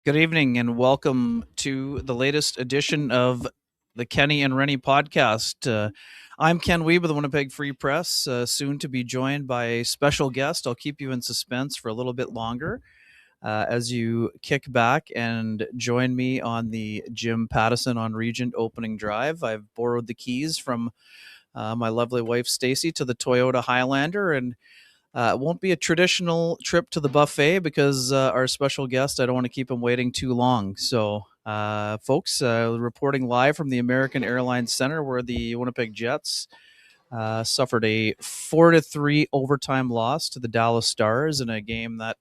Good evening and welcome to the latest edition of the Kenny and Renny podcast. I'm Ken Weeb of the Winnipeg Free Press, soon to be joined by a special guest. I'll keep you in suspense for a little bit longer as you kick back and join me on the Jim Pattison on Regent opening drive. I've borrowed the keys from my lovely wife Stacy to the Toyota Highlander, and it won't be a traditional trip to the buffet because our special guest, I don't want to keep him waiting too long. So, folks, reporting live from the American Airlines Center, where the Winnipeg Jets suffered a 4-3 overtime loss to the Dallas Stars in a game that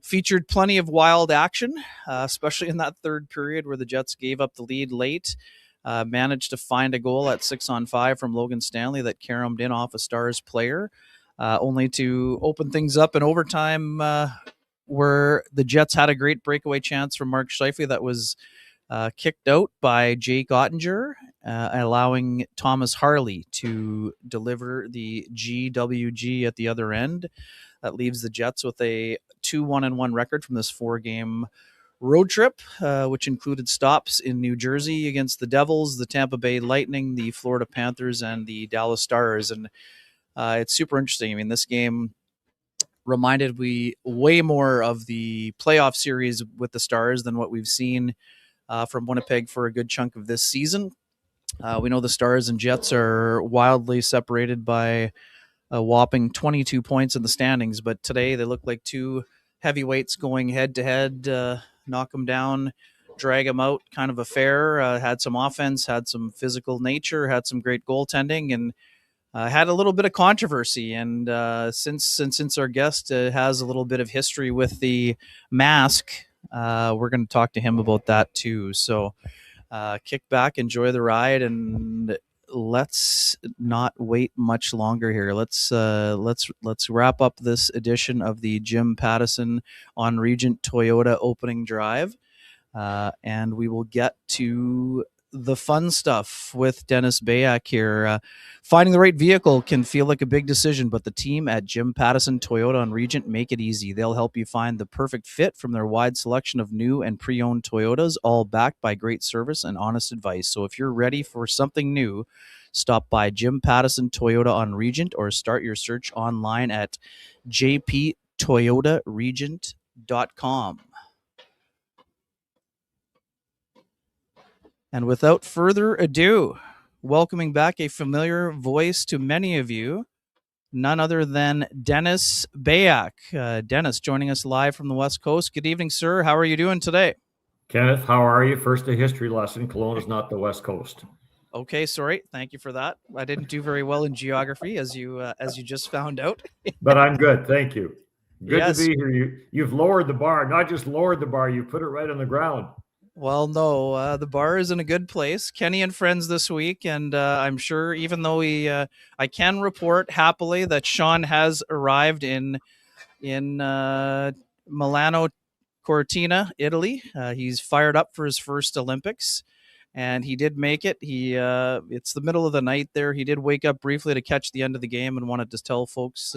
featured plenty of wild action, especially in that third period where the Jets gave up the lead late. Managed to find a goal at 6-on-5 from Logan Stanley that caromed in off a Stars player. Only to open things up in overtime where the Jets had a great breakaway chance from Mark Scheifele that was kicked out by Jake Ottinger, allowing Thomas Harley to deliver the GWG at the other end. That leaves the Jets with a 2-1-1 record from this four-game road trip, which included stops in New Jersey against the Devils, the Tampa Bay Lightning, the Florida Panthers, and the Dallas Stars. And it's super interesting. I mean, this game reminded me way more of the playoff series with the Stars than what we've seen from Winnipeg for a good chunk of this season. We know the Stars and Jets are wildly separated by a whopping 22 points in the standings, but today they look like two heavyweights going head to head, knock them down, drag them out kind of affair. Had some offense, had some physical nature, had some great goaltending, and had a little bit of controversy. And since our guest has a little bit of history with the mask, we're going to talk to him about that too. So kick back, enjoy the ride, and let's not wait much longer here. Let's wrap up this edition of the Jim Pattison on Regent Toyota opening drive, and we will get to the fun stuff with Dennis Bayak here. Finding the right vehicle can feel like a big decision, but the team at Jim Pattison Toyota on Regent make it easy. They'll help you find the perfect fit from their wide selection of new and pre-owned Toyotas, all backed by great service and honest advice. So if you're ready for something new, stop by Jim Pattison Toyota on Regent or start your search online at jptoyotaregent.com. And without further ado, welcoming back a familiar voice to many of you, none other than Dennis Bayak. Dennis joining us live from the West Coast. Good evening, sir. How are you doing today? Kenneth, how are you? First, a history lesson. Kelowna is not the West Coast. Okay, sorry. Thank you for that. I didn't do very well in geography, as you just found out. But I'm good. Thank you. Good Yes. to be here. You've lowered the bar. Not just lowered the bar, you put it right on the ground. Well, no, the bar is in a good place. Kenny and friends this week, and I'm sure, even though I can report happily that Sean has arrived in Milano Cortina, Italy. He's fired up for his first Olympics, and he did make it. It's the middle of the night there. He did wake up briefly to catch the end of the game and wanted to tell folks.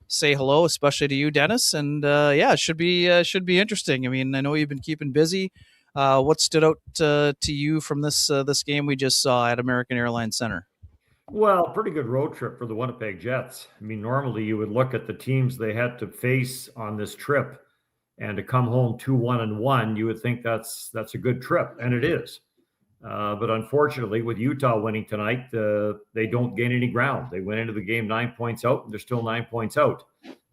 Say hello, especially to you, Dennis, and yeah, it should be interesting. I mean, I know you've been keeping busy. What stood out to you from this game we just saw at American Airlines Center? Well, pretty good road trip for the Winnipeg Jets. I mean, normally you would look at the teams they had to face on this trip, and to come home 2-1-1, you would think that's a good trip, and it is. But unfortunately, with Utah winning tonight, they don't gain any ground. They went into the game 9 points out, and they're still 9 points out.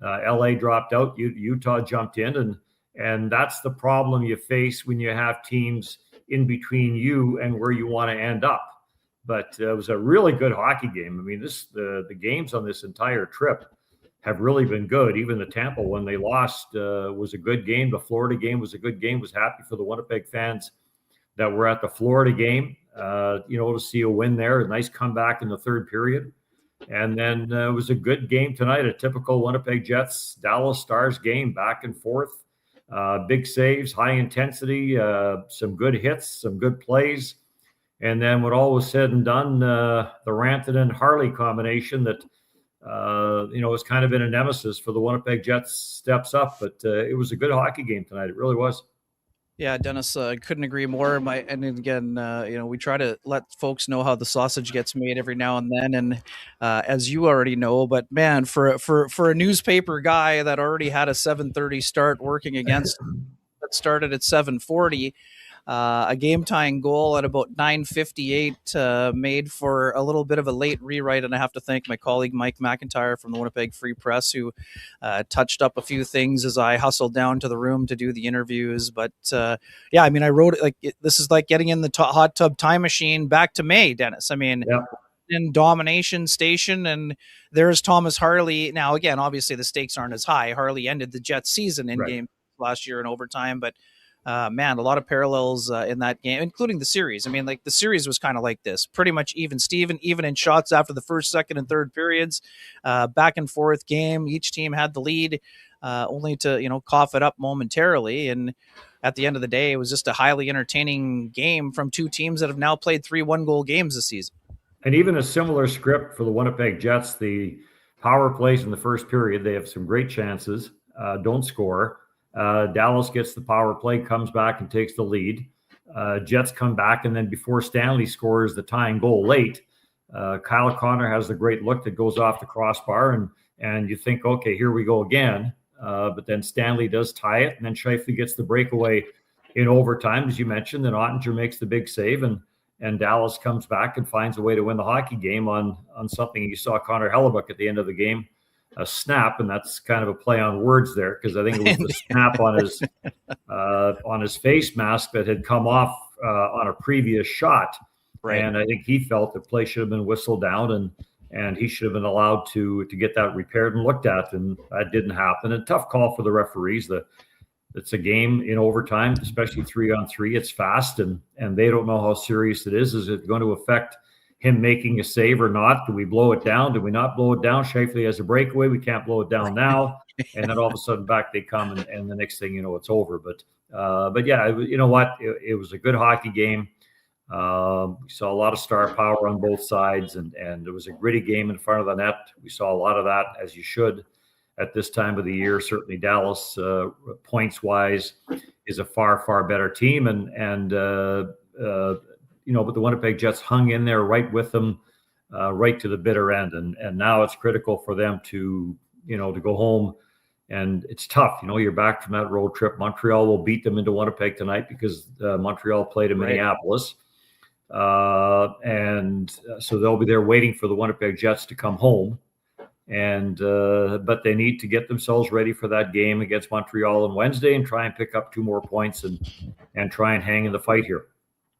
LA dropped out. Utah jumped in, and that's the problem you face when you have teams in between you and where you want to end up. But it was a really good hockey game. I mean, the games on this entire trip have really been good. Even the Tampa one they lost was a good game. The Florida game was a good game. Was happy for the Winnipeg fans that were at the Florida game, to see a win there, a nice comeback in the third period. And then it was a good game tonight, a typical Winnipeg Jets, Dallas Stars game, back and forth. Big saves, high intensity, some good hits, some good plays. And then when all was said and done, the Rantanen Harley combination that, has kind of been a nemesis for the Winnipeg Jets steps up. But it was a good hockey game tonight. It really was. Yeah, Dennis, couldn't agree more. And again, we try to let folks know how the sausage gets made every now and then, and as you already know, but man, for a newspaper guy that already had a 7:30 start working against that started at 7:40, a game tying goal at about 9:58 made for a little bit of a late rewrite. And I have to thank my colleague Mike McIntyre from the Winnipeg Free Press, who touched up a few things as I hustled down to the room to do the interviews. But yeah, I mean, I wrote it like this is like getting in the hot tub time machine back to May, Dennis. I mean, Yeah. in domination station, and there's Thomas Harley. Now again, obviously the stakes aren't as high. Harley ended the Jets season in Right. game last year in overtime, but man, a lot of parallels in that game, including the series. I mean, like the series was kind of like this, pretty much even Steven, even in shots after the first, second, and third periods, back and forth game. Each team had the lead, only to cough it up momentarily. And at the end of the day, it was just a highly entertaining game from two teams that have now played 3 1-goal games this season. And even a similar script for the Winnipeg Jets. The power plays in the first period, they have some great chances, don't score. Dallas gets the power play, comes back and takes the lead. Jets come back, and then before Stanley scores the tying goal late, Kyle Connor has the great look that goes off the crossbar, and you think, okay, here we go again. But then Stanley does tie it, and then Scheifele gets the breakaway in overtime, as you mentioned, and Ottinger makes the big save, and Dallas comes back and finds a way to win the hockey game on something you saw Connor Hellebuck at the end of the game, a snap, and that's kind of a play on words there, because I think it was the snap on his face mask that had come off on a previous shot, right. And I think he felt the play should have been whistled down, and he should have been allowed to get that repaired and looked at, and that didn't happen. A tough call for the referees. It's a game in overtime, especially 3-on-3. It's fast, and they don't know how serious it is. Is it going to affect him making a save or not? Do we blow it down? Do we not blow it down? Scheifele has a breakaway. We can't blow it down now. And then all of a sudden back they come, and the next thing you know, it's over. But yeah, you know what? It was a good hockey game. We saw a lot of star power on both sides, and it was a gritty game in front of the net. We saw a lot of that, as you should at this time of the year. Certainly Dallas, points wise, is a far better team, but the Winnipeg Jets hung in there right with them, right to the bitter end, and now it's critical for them to go home. And it's tough. You're back from that road trip. Montreal will beat them into Winnipeg tonight, because Montreal played in Minneapolis. And so they'll be there waiting for the Winnipeg Jets to come home. But they need to get themselves ready for that game against Montreal on Wednesday and try and pick up 2 more points and try and hang in the fight here.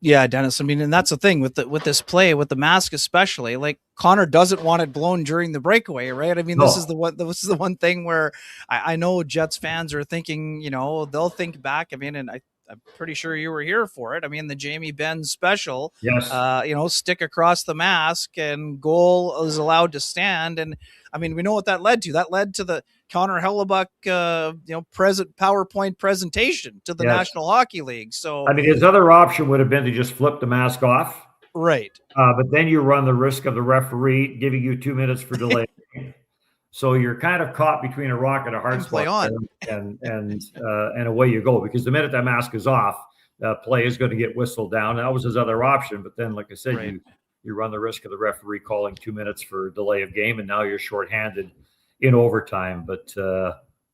Yeah, Dennis. I mean, and that's the thing with this play, with the mask especially. Like, Connor doesn't want it blown during the breakaway, right? I mean, This is the one thing where I know Jets fans are thinking, they'll think back. I mean, and I'm pretty sure you were here for it. I mean, the Jamie Benn special, yes, stick across the mask and goal is allowed to stand. And I mean, we know what that led to. That led to the Connor Hellebuck, present PowerPoint presentation to the National Hockey League. So, I mean, his other option would have been to just flip the mask off. Right. But then you run the risk of the referee giving you 2 minutes for delay. So you're kind of caught between a rock and a hard spot, and away you go. Because the minute that mask is off, play is going to get whistled down. That was his other option. But then, like I said, you run the risk of the referee calling 2 minutes for delay of game, and now you're shorthanded in overtime. But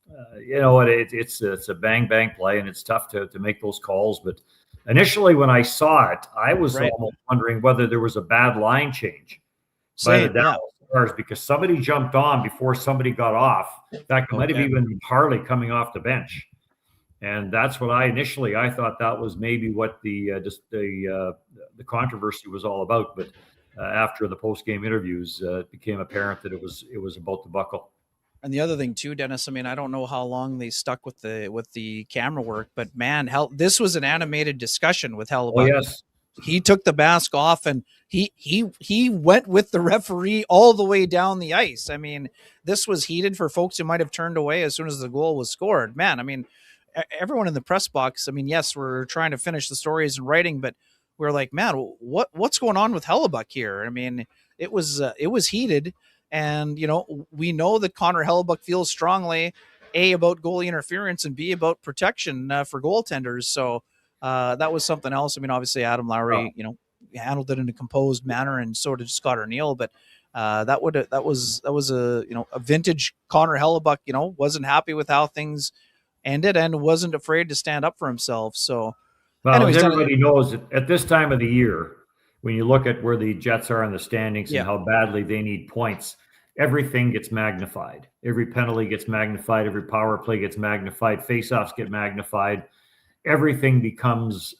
it's a bang play, and it's tough to make those calls. But initially, when I saw it, I was almost wondering whether there was a bad line change by the Dallas Stars, because somebody jumped on before somebody got off. In fact, it might have even been Harley coming off the bench. And that's what I thought that was maybe what the controversy was all about. But after the post-game interviews, it became apparent that it was about to buckle. And the other thing too, Dennis, I mean, I don't know how long they stuck with the camera work, but man, this was an animated discussion with Hellebuck. Oh, yes. He took the mask off, and he went with the referee all the way down the ice. I mean, this was heated for folks who might have turned away as soon as the goal was scored. Man, I mean, everyone in the press box, I mean, yes, we're trying to finish the stories and writing, but we're like, man, what's going on with Hellebuck here? I mean, it was heated, and we know that Connor Hellebuck feels strongly, A, about goalie interference, and B, about protection for goaltenders. So that was something else. I mean, obviously Adam Lowry, handled it in a composed manner, and sort of Scott O'Neill, but that was a a vintage Connor Hellebuck. Wasn't happy with how things ended and wasn't afraid to stand up for himself. So, Well, as anyways, everybody knows, at this time of the year, when you look at where the Jets are in the standings and yeah, how badly they need points, everything gets magnified. Every penalty gets magnified. Every power play gets magnified. Faceoffs get magnified. Everything becomes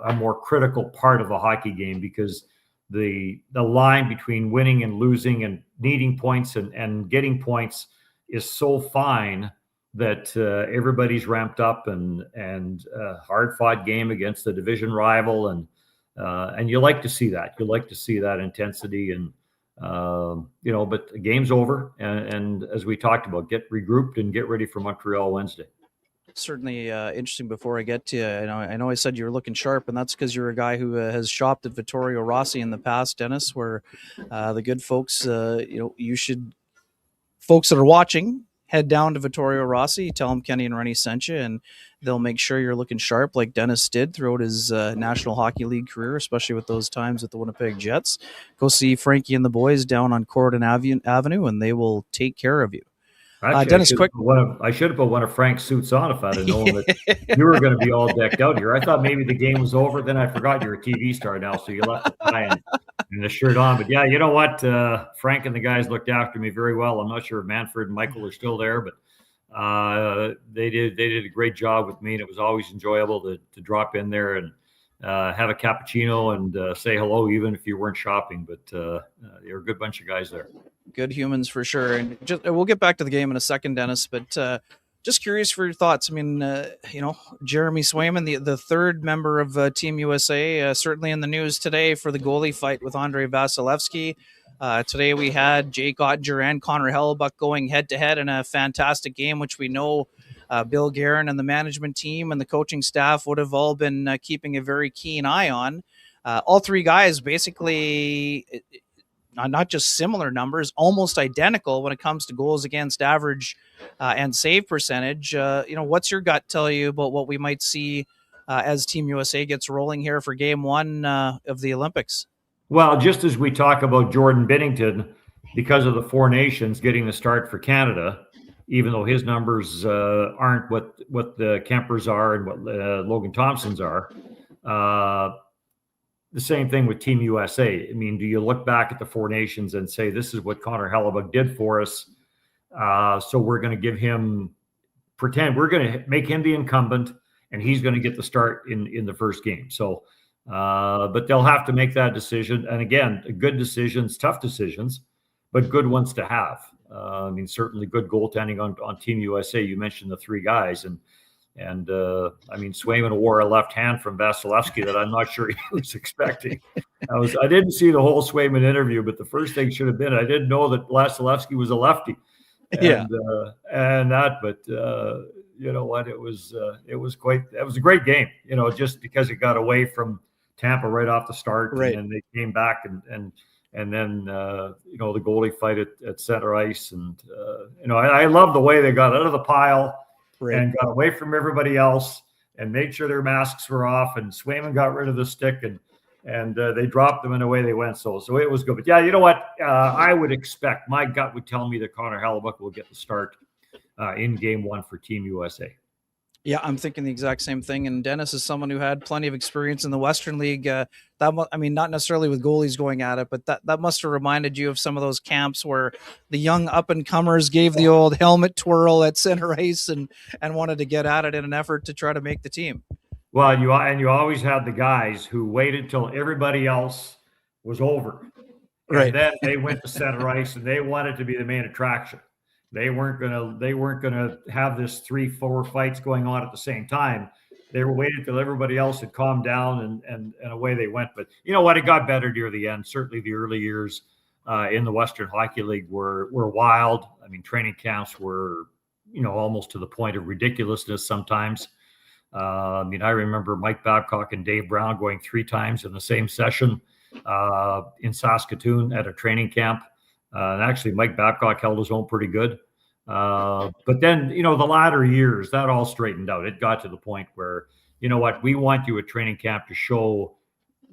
a more critical part of a hockey game because the line between winning and losing and needing points and getting points is so fine that everybody's ramped up and hard fought game against the division rival, and you like to see that. You like to see that intensity, and but the game's over, and as we talked about, get regrouped and get ready for Montreal Wednesday. Certainly interesting. Before I get to you, I know I said you were looking sharp, and that's because you're a guy who has shopped at Vittorio Rossi in the past, Dennis, where the good folks, you should, folks that are watching, head down to Vittorio Rossi, tell them Kenny and Renny sent you, and they'll make sure you're looking sharp like Dennis did throughout his National Hockey League career, especially with those times with the Winnipeg Jets. Go see Frankie and the boys down on Corridon Avenue, and they will take care of you. Actually, Dennis, quick. I should have put one of Frank's suits on if I'd have known that you were going to be all decked out here. I thought maybe the game was over. Then I forgot you're a TV star now, so you left the tie and the shirt on. But yeah, you know what? Frank and the guys looked after me very well. I'm not sure if Manfred and Michael are still there, but they did a great job with me, and it was always enjoyable to drop in there and have a cappuccino and say hello, even if you weren't shopping. But they were a good bunch of guys there. Good humans for sure. And we'll get back to the game in a second, Dennis, but just curious for your thoughts. I mean, Jeremy Swayman, the third member of Team USA, certainly in the news today for the goalie fight with Andrei Vasilevsky. Today we had Jake Ottinger and Connor Hellebuck going head-to-head in a fantastic game, which we know Bill Guerin and the management team and the coaching staff would have all been keeping a very keen eye on. All three guys basically... not just similar numbers, almost identical when it comes to goals against average and save percentage. What's your gut tell you about what we might see as Team USA gets rolling here for Game 1 of the Olympics? Well, just as we talk about Jordan Binnington, because of the Four Nations getting the start for Canada, even though his numbers aren't what the Kempers are and what Logan Thompson's are, the same thing with Team USA. I mean, do you look back at the Four Nations and say, this is what Connor Hellebuck did for us, so we're going to give him, pretend we're going to make him the incumbent, and he's going to get the start in the first game. So, but they'll have to make that decision. And again, good decisions, tough decisions, but good ones to have. I mean, certainly good goaltending on Team USA. You mentioned the three guys, and I mean, Swayman wore a left hand from Vasilevsky that I'm not sure he was expecting. I didn't see the whole Swayman interview, but the first thing should have been, I didn't know that Vasilevsky was a lefty. And that, but you know what? It was a great game, just because it got away from Tampa right off the start, right. And then they came back and then the goalie fight at center ice. And, I love the way they got out of the pile. Right. And got away from everybody else and made sure their masks were off, and Swayman got rid of the stick and they dropped them and away they went. So it was good. But yeah, you know what? I would expect, my gut would tell me that Connor Hellebuck will get the start in Game 1 for Team USA. Yeah, I'm thinking the exact same thing. And Dennis is someone who had plenty of experience in the Western League. Not necessarily with goalies going at it, but that must have reminded you of some of those camps where the young up-and-comers gave the old helmet twirl at center ice and wanted to get at it in an effort to try to make the team. Well, you always had the guys who waited till everybody else was over. Right. And then they went to center ice and they wanted to be the main attraction. They weren't gonna have this 3-4 fights going on at the same time. They were waiting till everybody else had calmed down and away they went. But you know what? It got better near the end. Certainly the early years in the Western Hockey League were wild. I mean, training camps were, almost to the point of ridiculousness sometimes. I remember Mike Babcock and Dave Brown going 3 times in the same session in Saskatoon at a training camp. And actually, Mike Babcock held his own pretty good. But then, the latter years, that all straightened out. It got to the point where, you know what, we want you at training camp to show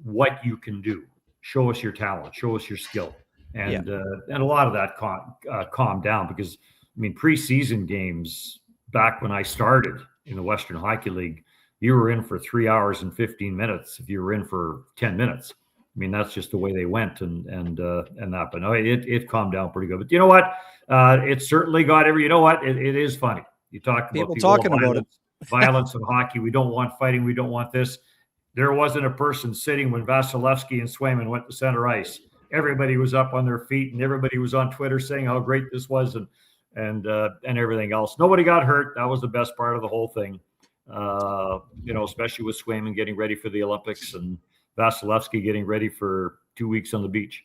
what you can do. Show us your talent. Show us your skill. And a lot of that calmed down because, I mean, preseason games back when I started in the Western Hockey League, you were in for 3 hours and 15 minutes if you were in for 10 minutes. I mean, that's just the way they went and that. But no, it calmed down pretty good. But you know what? It certainly got you know what? It is funny. You talk about people talking about it. Violence in hockey. We don't want fighting. We don't want this. There wasn't a person sitting when Vasilevsky and Swayman went to center ice. Everybody was up on their feet, and everybody was on Twitter saying how great this was and everything else. Nobody got hurt. That was the best part of the whole thing. You know, especially with Swayman getting ready for the Olympics and Vasilevsky getting ready for 2 weeks on the beach.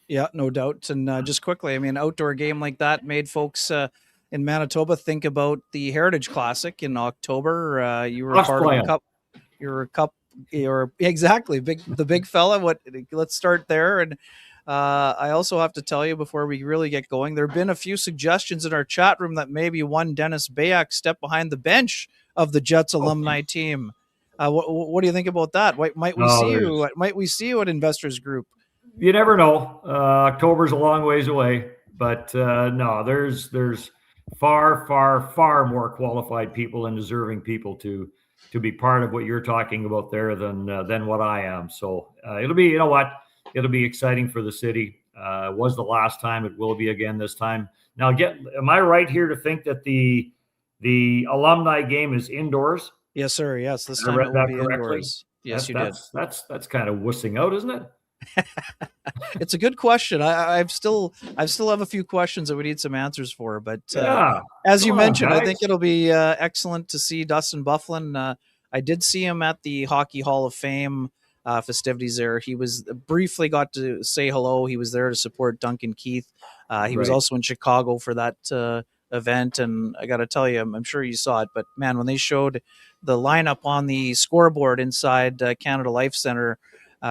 Yeah, no doubt. And just quickly, I mean, outdoor game like that made folks in Manitoba think about the Heritage Classic in October. You were part of a cup. You're exactly the big fella. Let's start there. And I also have to tell you before we really get going, there have been a few suggestions in our chat room that maybe one Dennis Bayak step behind the bench of the Jets alumni team. What do you think about that? Might we see you at Investors Group? You never know. October's a long ways away, but no, there's far more qualified people and deserving people to be part of what you're talking about there than what I am. So it'll be, you know what, it'll be exciting for the city. It was the last time. It will be again this time. Now, am I right here to think that the alumni game is indoors? Yes, sir. Yes, this time it will be indoors. Yes, you did. That's kind of wussing out, isn't it? It's a good question. I still have a few questions that we need some answers for, but as you mentioned, I think it'll be excellent to see Dustin Byfuglien. I did see him at the Hockey Hall of Fame festivities there. He was briefly got to say hello. He was there to support Duncan Keith. He was also in Chicago for that event, and I got to tell you, I'm sure you saw it, but man, when they showed the lineup on the scoreboard inside Canada Life Center,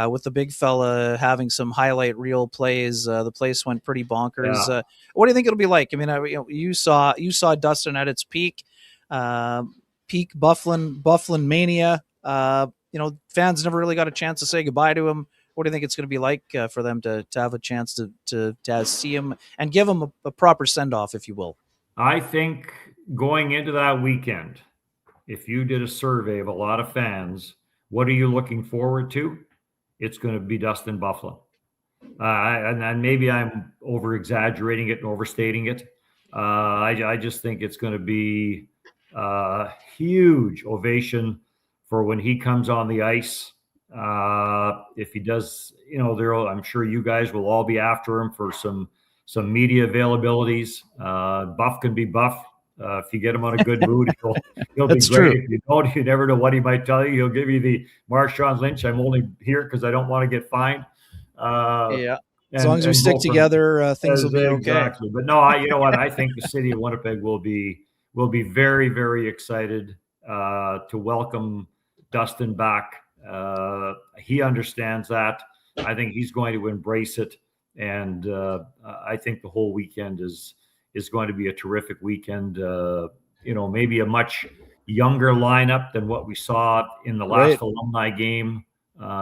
with the big fella having some highlight reel plays, the place went pretty bonkers. Yeah. What do you think it'll be like? I mean, you saw Dustin at its peak Byfuglien mania. Fans never really got a chance to say goodbye to him. What do you think it's going to be like for them to have a chance to see him and give him a proper send off, if you will? I think going into that weekend, if you did a survey of a lot of fans, what are you looking forward to? It's going to be Dustin Byfuglien. And maybe I'm over-exaggerating it and overstating it. I just think it's going to be a huge ovation for when he comes on the ice. If he does, I'm sure you guys will all be after him for some media availabilities. Buff can be Buff. If you get him on a good mood, he'll be great. True. If you don't, you never know what he might tell you. He'll give you the Marshawn Lynch. I'm only here because I don't want to get fined. As long as we stick together, things will be okay. Exactly. But no, you know what? I think the city of Winnipeg will be very, very excited to welcome Dustin back. He understands that. I think he's going to embrace it, and I think the whole weekend is going to be a terrific weekend. Maybe a much younger lineup than what we saw in the last alumni game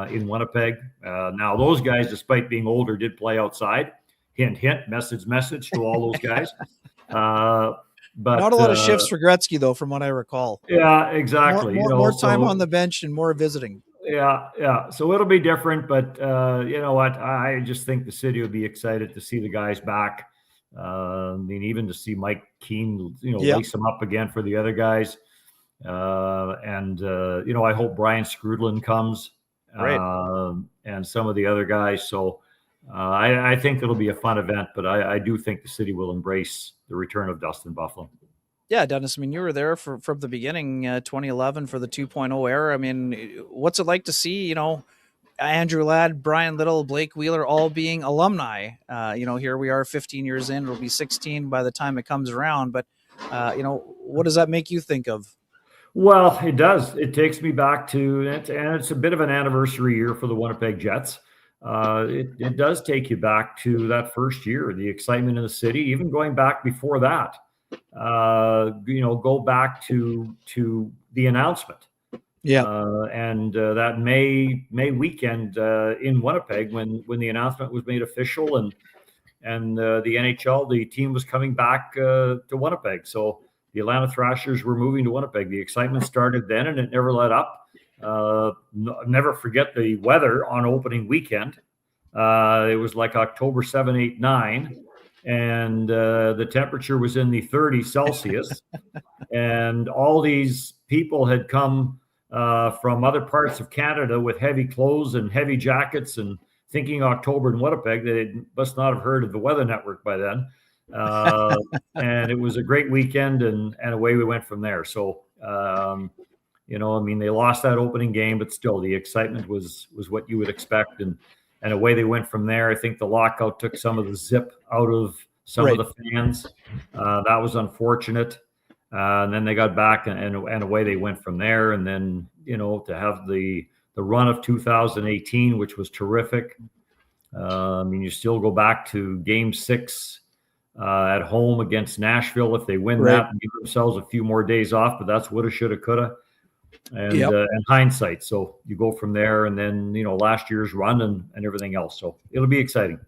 in Winnipeg. Now, those guys, despite being older, did play outside. Hint, hint, message to all those guys. But not a lot of shifts for Gretzky, though, from what I recall. Yeah, exactly. More time on the bench and more visiting. Yeah. So it'll be different, but you know what? I just think the city will be excited to see the guys back. Even to see Mike Keane, lace them up again for the other guys. I hope Brian Skrudlin comes, and some of the other guys. So I think it'll be a fun event, but I do think the city will embrace the return of Dustin Byfuglien. Yeah, Dennis, I mean, you were there from the beginning, 2011 for the 2.0 era. I mean, what's it like to see, Andrew Ladd, Brian Little, Blake Wheeler, all being alumni? Here we are 15 years in, it'll be 16 by the time it comes around. But, what does that make you think of? Well, it does. It takes me back to it, and it's a bit of an anniversary year for the Winnipeg Jets. It does take you back to that first year, the excitement in the city, even going back before that. Go back to the announcement. Yeah. And that May weekend in Winnipeg, when the announcement was made official, and the NHL, the team was coming back to Winnipeg. So the Atlanta Thrashers were moving to Winnipeg. The excitement started then, and it never let up. Never forget the weather on opening weekend. It was like October 7, 8, 9, and the temperature was in the 30 Celsius. And all these people had come from other parts of Canada with heavy clothes and heavy jackets, and thinking October in Winnipeg, they must not have heard of the Weather Network by then. And it was a great weekend, and away we went from there. So, they lost that opening game, but still the excitement was what you would expect. And away they went from there. I think the lockout took some of the zip out of some of the fans. That was unfortunate. And then they got back, and away they went from there. And then, to have the run of 2018, which was terrific. You still go back to Game 6 at home against Nashville. If they win that and give themselves a few more days off, but that's woulda, shoulda, coulda, and hindsight. So you go from there, and then last year's run and everything else. So it'll be exciting.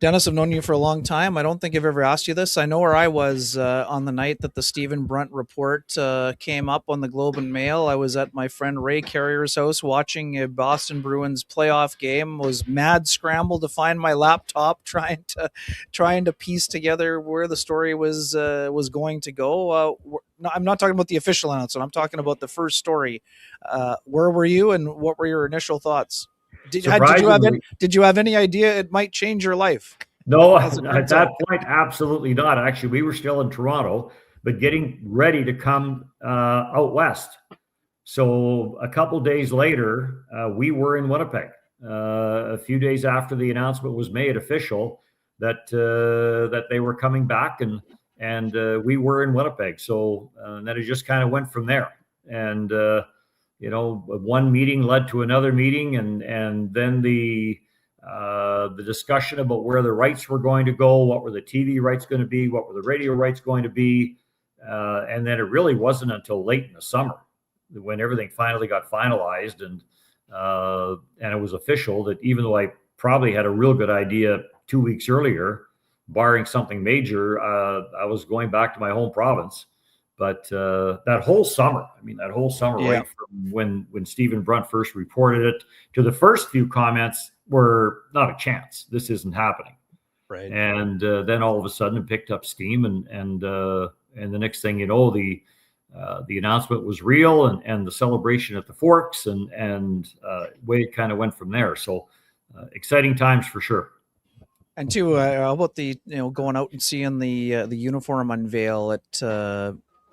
Dennis, I've known you for a long time. I don't think I've ever asked you this. I know where I was on the night that the Stephen Brunt report came up on the Globe and Mail. I was at my friend Ray Carrier's house watching a Boston Bruins playoff game. Was mad scramble to find my laptop, trying to piece together where the story was going to go. I'm not talking about the official announcement. I'm talking about the first story. Where were you, and what were your initial thoughts? Did you have any idea it might change your life? No, at that point, absolutely not. Actually, we were still in Toronto, but getting ready to come out west. So a couple days later, we were in Winnipeg. A few days after the announcement was made official that they were coming back, and we were in Winnipeg. So then it just kind of went from there. And one meeting led to another meeting, and then the discussion about where the rights were going to go, what were the TV rights going to be, what were the radio rights going to be, and then it really wasn't until late in the summer when everything finally got finalized and it was official that even though I probably had a real good idea 2 weeks earlier, barring something major, I was going back to my home province. But that whole summer, right from when Stephen Brunt first reported it to the first few comments were not a chance. This isn't happening. Right. And then all of a sudden it picked up steam, and the next thing you know, the announcement was real, and the celebration at the Forks, and way it kind of went from there. So exciting times for sure. And too, how about the going out and seeing the uniform unveil at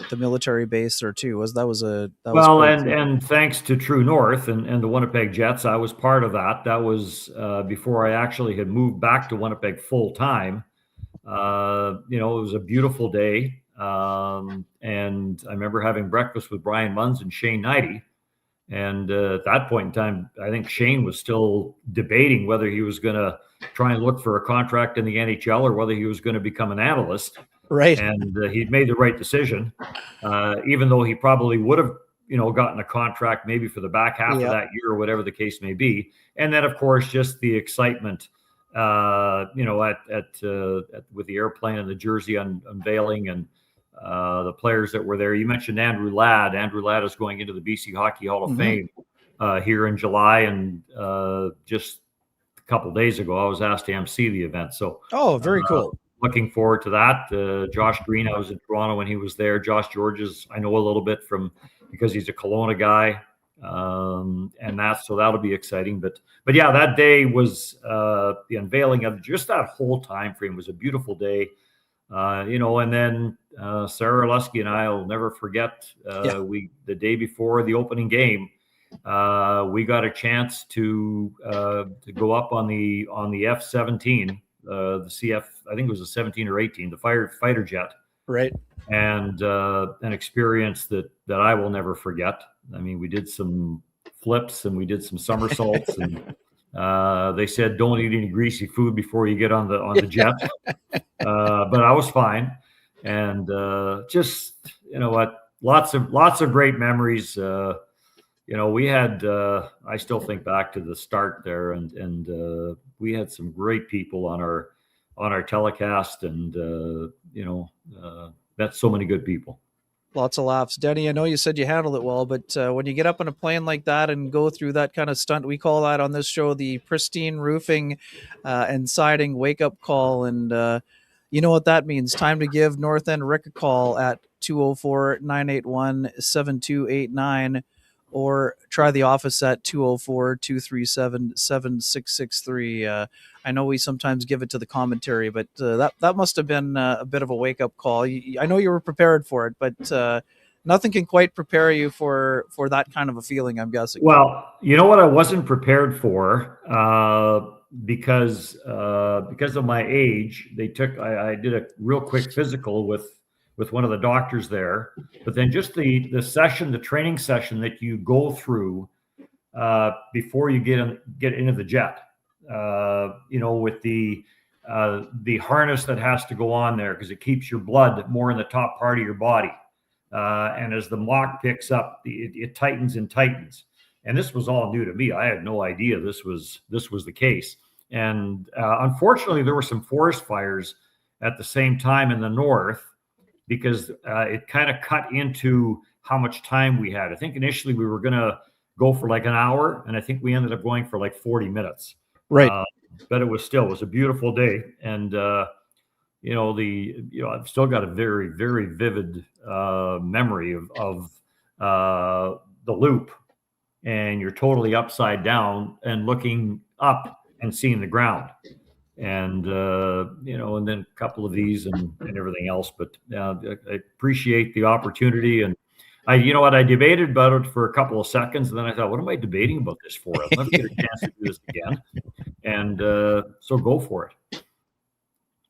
the military base there too? And thanks to True North and the Winnipeg Jets, I was part of that. That was before I actually had moved back to Winnipeg full time. It was a beautiful day, and I remember having breakfast with Brian Munns and Shane Knighty. And at that point in time, I think Shane was still debating whether he was going to try and look for a contract in the NHL or whether he was going to become an analyst. Right. And he'd made the right decision, even though he probably would have, gotten a contract maybe for the back half of that year or whatever the case may be. And then, of course, just the excitement, with the airplane and the jersey unveiling and the players that were there. You mentioned Andrew Ladd. Andrew Ladd is going into the BC Hockey Hall of Fame here in July. And just a couple of days ago, I was asked to MC the event. So, very cool. Looking forward to that. Josh Green, I was in Toronto when he was there. Josh Georges, I know a little bit because he's a Kelowna guy. So that'll be exciting. But yeah, that day was the unveiling of just that whole time frame was a beautiful day. And then Sarah Lusky and I'll never forget the day before the opening game, we got a chance to go up on the F-17, the CF, I think it was a 17 or 18, the fighter jet, right? And an experience that I will never forget. I mean, we did some flips and we did some somersaults, and they said don't eat any greasy food before you get on the jet. But I was fine, and just lots of great memories. we had, I still think back to the start there, and we had some great people on our telecast, and that's so many good people. Lots of laughs. Denny, I know you said you handled it well, but when you get up on a plane like that and go through that kind of stunt, we call that on this show the pristine roofing and siding wake up call. And you know what that means. Time to give North End Rick a call at 204-981-7289, or try the office at 204-237-7663. I know we sometimes give it to the commentary, but that must have been a bit of a wake up call. I know you were prepared for it, but nothing can quite prepare you for that kind of a feeling, I'm guessing. Well, you know what I wasn't prepared for, because of my age. I did a real quick physical with one of the doctors there, but then just the training session that you go through before you get into the jet. With the harness that has to go on there, because it keeps your blood more in the top part of your body. And as the mock picks up, it tightens and tightens. And this was all new to me. I had no idea this was the case. And unfortunately, there were some forest fires at the same time in the north, because it kind of cut into how much time we had. I think initially we were going to go for like an hour, and I think we ended up going for like 40 minutes. Right. But it was a beautiful day. And, I've still got a very, very vivid memory of the loop, and you're totally upside down and looking up and seeing the ground. And, and then a couple of these and everything else. But I appreciate the opportunity. And I debated about it for a couple of seconds, and then I thought, what am I debating about this for? I'll never get a chance to do this again. And so go for it.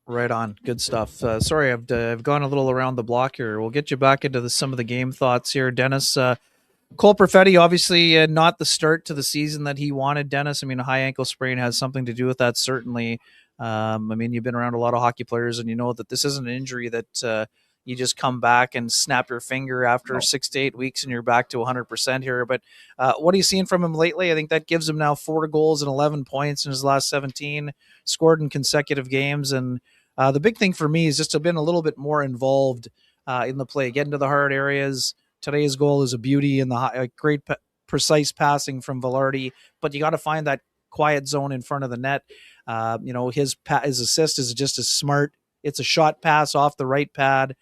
Right on. Good stuff. Sorry, I've gone a little around the block here. We'll get you back into some of the game thoughts here. Dennis, Cole Perfetti, obviously not the start to the season that he wanted, Dennis. I mean, a high ankle sprain has something to do with that, certainly. You've been around a lot of hockey players, and you know that this isn't an injury that you just come back and snap your finger after 6 to 8 weeks and you're back to 100% here. But what are you seeing from him lately? I think that gives him now 4 goals and 11 points in his last 17, scored in consecutive games. And the big thing for me is just to have been a little bit more involved in the play, getting to the hard areas. Today's goal is a beauty in the great precise passing from Velarde, but you got to find that quiet zone in front of the net. His assist is just as smart. It's a shot pass off the right pad.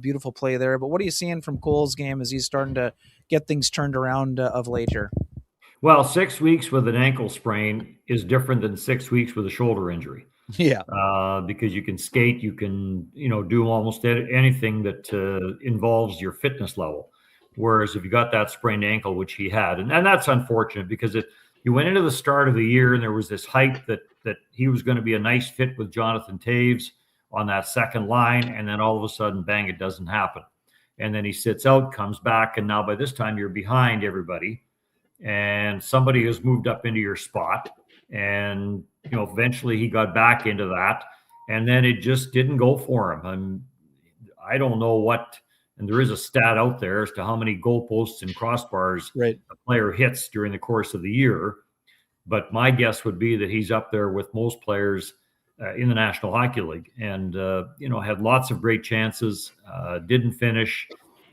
Beautiful play there. But what are you seeing from Cole's game as he's starting to get things turned around of late here? Well, 6 weeks with an ankle sprain is different than 6 weeks with a shoulder injury. Yeah. Because you can skate, you can, do almost anything that involves your fitness level. Whereas if you got that sprained ankle, which he had, and that's unfortunate, because you went into the start of the year and there was this hype that he was going to be a nice fit with Jonathan Taves on that second line, and then all of a sudden, bang, it doesn't happen. And then he sits out, comes back, and now by this time you're behind everybody, and somebody has moved up into your spot, and eventually he got back into that, and then it just didn't go for him. I don't know what, and there is a stat out there as to how many goalposts and crossbars a player hits during the course of the year, but my guess would be that he's up there with most players in the National Hockey League, and had lots of great chances, didn't finish.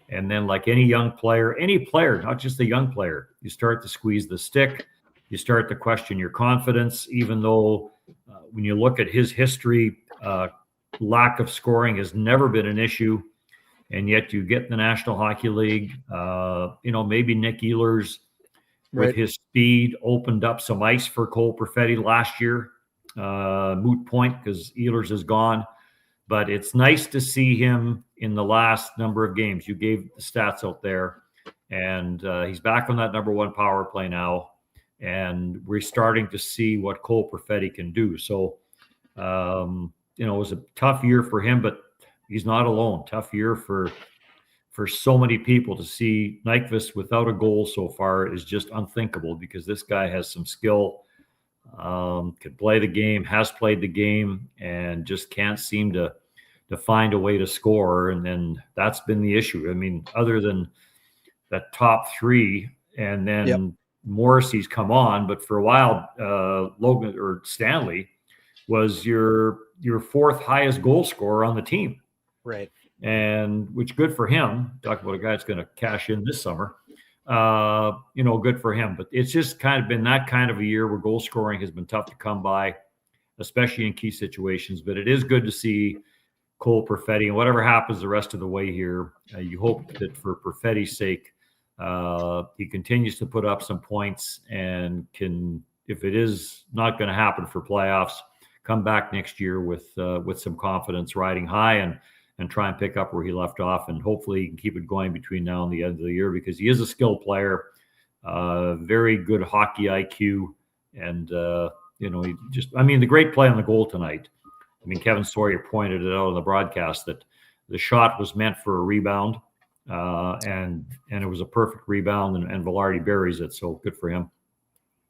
And then, like any player, not just a young player, you start to squeeze the stick, you start to question your confidence, even though when you look at his history, lack of scoring has never been an issue. And yet you get in the National Hockey League, maybe Nick Ehlers with his speed opened up some ice for Cole Perfetti last year. Moot point because Ehlers is gone, but it's nice to see him in the last number of games. You gave the stats out there, and he's back on that number one power play now, and we're starting to see what Cole Perfetti can do. So, it was a tough year for him, but he's not alone. Tough year for so many people. To see Nyquist without a goal so far is just unthinkable, because this guy has some skill. Could play the game, has played the game, and just can't seem to find a way to score. And then that's been the issue. I mean, other than that top three, and then Morrissey's come on. But for a while, Logan or Stanley was your fourth highest goal scorer on the team. Right. And which good for him. Talk about a guy that's going to cash in this summer. Good for him. But it's just kind of been that kind of a year where goal scoring has been tough to come by, especially in key situations. But it is good to see Cole Perfetti, and whatever happens the rest of the way here, you hope that for Perfetti's sake, he continues to put up some points and can, if it is not going to happen for playoffs, come back next year with some confidence, riding high and try and pick up where he left off. And hopefully he can keep it going between now and the end of the year, because he is a skilled player, very good hockey IQ. And, the great play on the goal tonight. I mean, Kevin Sawyer pointed it out on the broadcast that the shot was meant for a rebound, and it was a perfect rebound, and Velarde buries it. So good for him.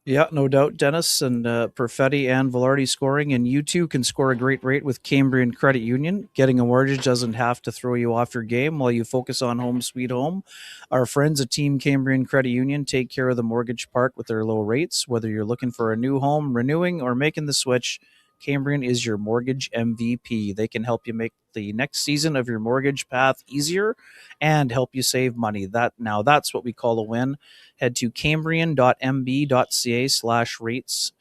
Yeah, no doubt, Dennis, and Perfetti and Velarde scoring, and you too can score a great rate with Cambrian Credit Union. Getting a mortgage doesn't have to throw you off your game while you focus on home sweet home. Our friends at Team Cambrian Credit Union take care of the mortgage part with their low rates. Whether you're looking for a new home, renewing, or making the switch, Cambrian is your mortgage MVP. They can help you make the next season of your mortgage path easier and help you save money. That's what we call a win. Head to cambrian.mb.ca/rates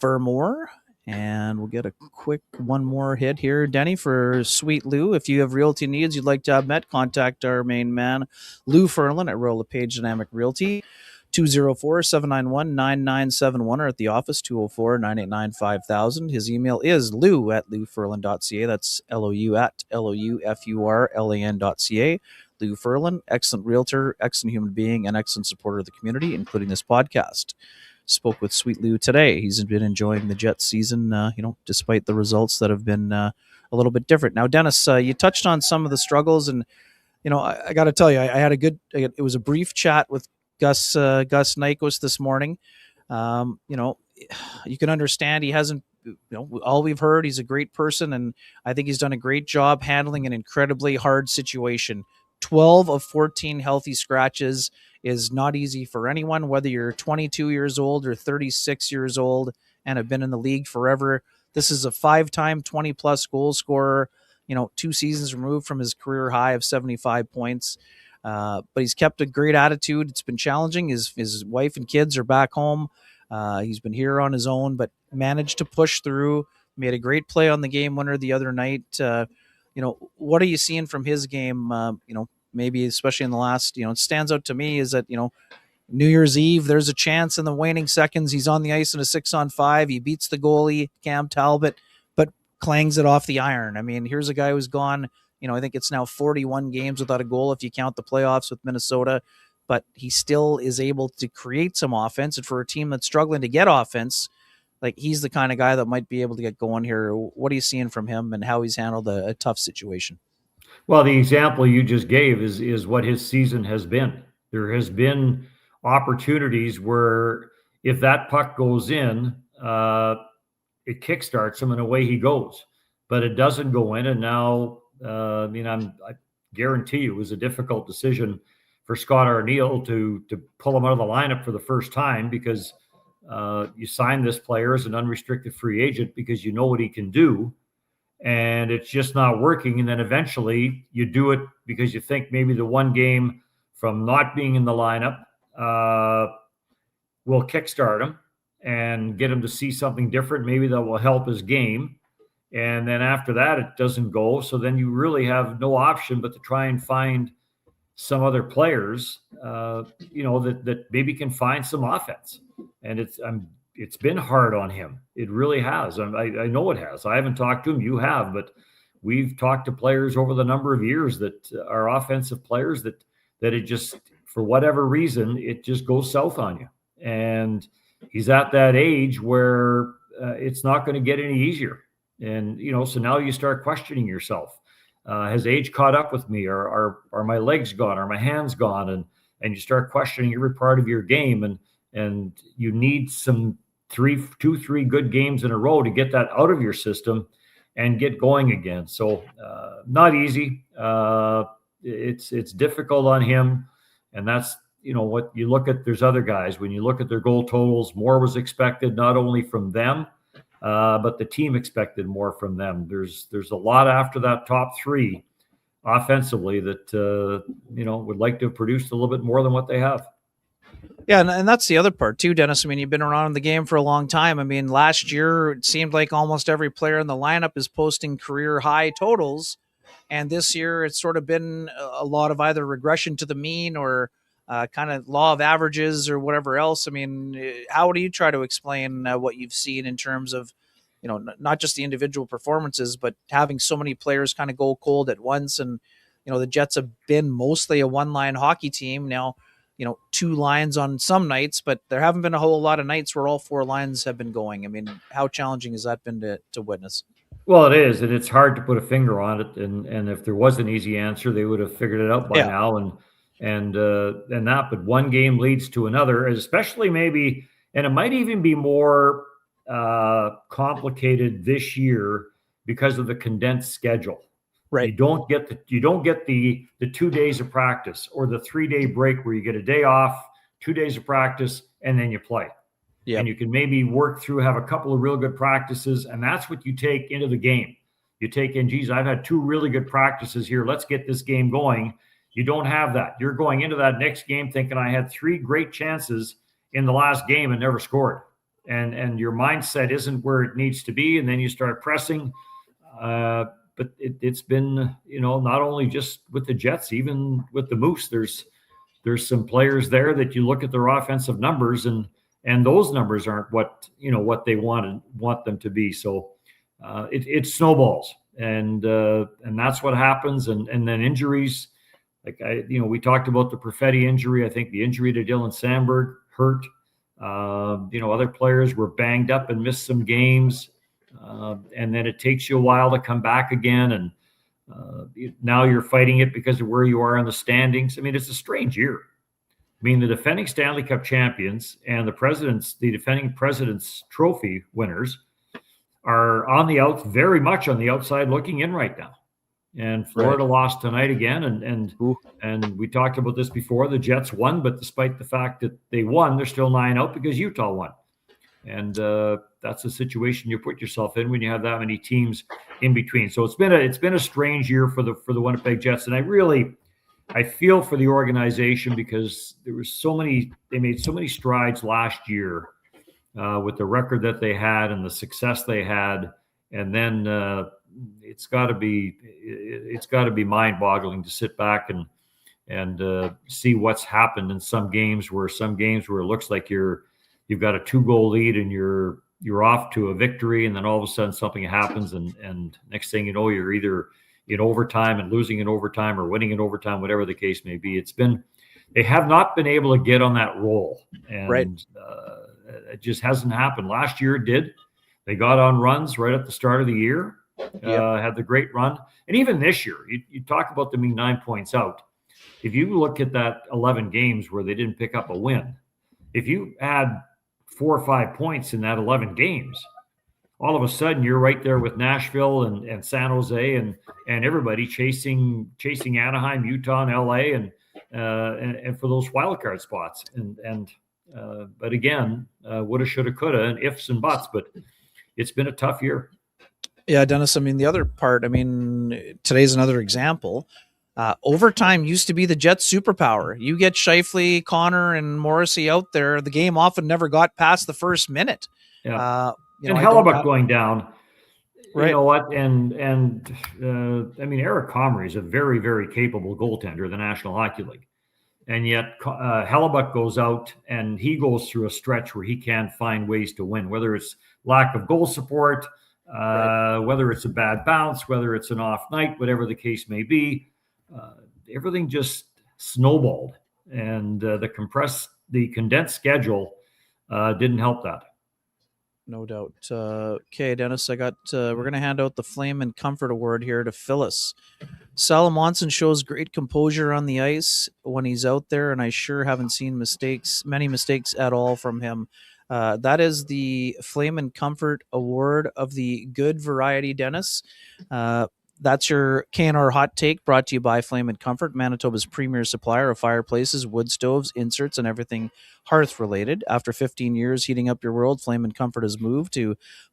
for more. And we'll get a quick one more hit here. Denny, for Sweet Lou, if you have realty needs you'd like to have met, contact our main man, Lou Ferlin at Roll LePage Dynamic Realty. 204-791-9971 or at the office, 204-989-5000. His email is lou@louferlin.ca. That's LOU@LOUFURLAN.ca. Lou Ferlin, excellent realtor, excellent human being, and excellent supporter of the community, including this podcast. Spoke with Sweet Lou today. He's been enjoying the Jets season, despite the results that have been a little bit different. Now, Dennis, you touched on some of the struggles, and I got to tell you, I had it was a brief chat with Gus Nyquist this morning. You can understand he hasn't, all we've heard, he's a great person, and I think he's done a great job handling an incredibly hard situation. 12 of 14 healthy scratches is not easy for anyone, whether you're 22 years old or 36 years old and have been in the league forever. This is a 5-time 20-plus goal scorer, 2 seasons removed from his career high of 75 points. But he's kept a great attitude. It's been challenging. His wife and kids are back home. He's been here on his own, but managed to push through. Made a great play on the game winner the other night. What are you seeing from his game? Maybe especially in the last, it stands out to me is that, New Year's Eve, there's a chance in the waning seconds. He's on the ice in a 6-on-5. He beats the goalie, Cam Talbot, but clangs it off the iron. I mean, here's a guy who's gone, I think it's now 41 games without a goal if you count the playoffs with Minnesota, but he still is able to create some offense. And for a team that's struggling to get offense, like, he's the kind of guy that might be able to get going here. What are you seeing from him and how he's handled a tough situation? Well, the example you just gave is what his season has been. There has been opportunities where if that puck goes in, it kickstarts him and away he goes, but it doesn't go in. And now, I guarantee you it was a difficult decision for Scott Arniel to pull him out of the lineup for the first time, because you sign this player as an unrestricted free agent because you know what he can do, and it's just not working. And then eventually you do it because you think maybe the one game from not being in the lineup will kickstart him and get him to see something different. Maybe that will help his game. And then after that, it doesn't go. So then you really have no option but to try and find some other players, that maybe can find some offense. And it's been hard on him. It really has. I know it has. I haven't talked to him. You have, but we've talked to players over the number of years that are offensive players that it just, for whatever reason, it just goes south on you. And he's at that age where it's not going to get any easier. And, so now you start questioning yourself. Has age caught up with me? Are my legs gone? Are my hands gone? And you start questioning every part of your game. And you need some 3 good games in a row to get that out of your system and get going again. So not easy. It's difficult on him. And that's what you look at, there's other guys. When you look at their goal totals, more was expected, not only from them, but the team expected more from them. There's a lot after that top three offensively that would like to have produced a little bit more than what they have. Yeah, and that's the other part too, Dennis. I mean, you've been around in the game for a long time. I mean, last year it seemed like almost every player in the lineup is posting career high totals, and this year it's sort of been a lot of either regression to the mean or kind of law of averages or whatever else. I mean, how do you try to explain what you've seen in terms of, not just the individual performances, but having so many players kind of go cold at once? And the Jets have been mostly a one-line hockey team now. Two lines on some nights, but there haven't been a whole lot of nights where all four lines have been going. I mean, how challenging has that been to witness? Well, it is, and it's hard to put a finger on it. And if there was an easy answer, they would have figured it out by now. And that, but one game leads to another, especially maybe, and it might even be more complicated this year because of the condensed schedule. Right. You don't get the 2 days of practice or the 3-day break where you get a day off, 2 days of practice, and then you play. Yep. And you can maybe work through, have a couple of real good practices, and that's what you take into the game. You take in, geez, I've had 2 really good practices here. Let's get this game going. You don't have that. You're going into that next game thinking, I had 3 great chances in the last game and never scored. And your mindset isn't where it needs to be, and then you start pressing. But it's been, not only just with the Jets, even with the Moose, there's some players there that you look at their offensive numbers and those numbers aren't what they want them to be. So it snowballs, and that's what happens. And then injuries, like we talked about the Perfetti injury. I think the injury to Dylan Sandberg hurt. Other players were banged up and missed some games. And then it takes you a while to come back again. And now you're fighting it because of where you are in the standings. I mean, it's a strange year. I mean, the defending Stanley Cup champions and the defending President's Trophy winners are very much on the outside looking in right now. And Florida lost tonight again. And we talked about this before. The Jets won, but despite the fact that they won, they're still 9 out because Utah won. And that's a situation you put yourself in when you have that many teams in between. So it's been a strange year for the Winnipeg Jets, and I feel for the organization because they made so many strides last year with the record that they had and the success they had, and then it's got to be mind-boggling to sit back and see what's happened in some games where it looks like you've got a 2-goal lead and you're off to a victory, and then all of a sudden something happens, and next thing you know, you're either in overtime and losing in overtime or winning in overtime, whatever the case may be. They have not been able to get on that roll, and it just hasn't happened. Last year it did. They got on runs right at the start of the year, had the great run. And even this year, you talk about them being 9 points out. If you look at that 11 games where they didn't pick up a win, if you add 4 or 5 points in that 11 games, all of a sudden you're right there with Nashville and San Jose and everybody chasing Anaheim, Utah, and LA and for those wildcard spots. But again, woulda, shoulda, coulda, and ifs and buts. But it's been a tough year. Yeah, Dennis. I mean, the other part. Today's another example. Overtime used to be the Jets' superpower. You get Scheifele, Connor, and Morrissey out there, the game often never got past the first minute. Yeah. And Hellebuck going down. Right. You know what? And Eric Comrie is a very, very capable goaltender of the National Hockey League. And yet Hellebuck goes out and he goes through a stretch where he can't find ways to win, whether it's lack of goal support, whether it's a bad bounce, whether it's an off night, whatever the case may be. Everything just snowballed, and the condensed schedule didn't help that. No doubt. Okay, Dennis, we're going to hand out the Flame and Comfort Award here to Phyllis. Sal Monson shows great composure on the ice when he's out there, and I sure haven't seen many mistakes at all from him. That is the Flame and Comfort Award of the good variety, Dennis. That's your KNR Hot Take, brought to you by Flame and Comfort, Manitoba's premier supplier of fireplaces, wood stoves, inserts, and everything hearth-related. After 15 years heating up your world, Flame and Comfort has moved to